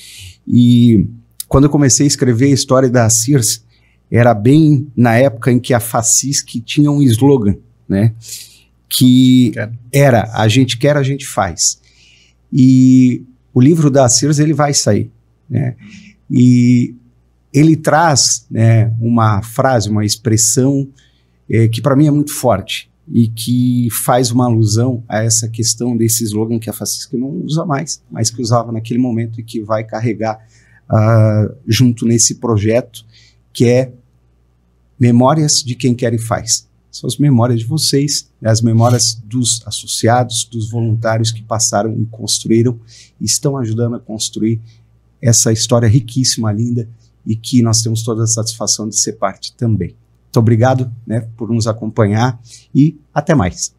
E quando eu comecei a escrever a história da Sears, era bem na época em que a FACISC tinha um slogan, né, que era: a gente quer, a gente faz. E o livro da Sears, ele vai sair, né, e ele traz, né, uma frase, uma expressão que para mim é muito forte e que faz uma alusão a essa questão desse slogan que a FACISC não usa mais, mas que usava naquele momento e que vai carregar junto nesse projeto, que é memórias de quem quer e faz. São as memórias de vocês, as memórias dos associados, dos voluntários que passaram e construíram e estão ajudando a construir essa história riquíssima, linda, e que nós temos toda a satisfação de ser parte também. Muito obrigado, né, por nos acompanhar e até mais.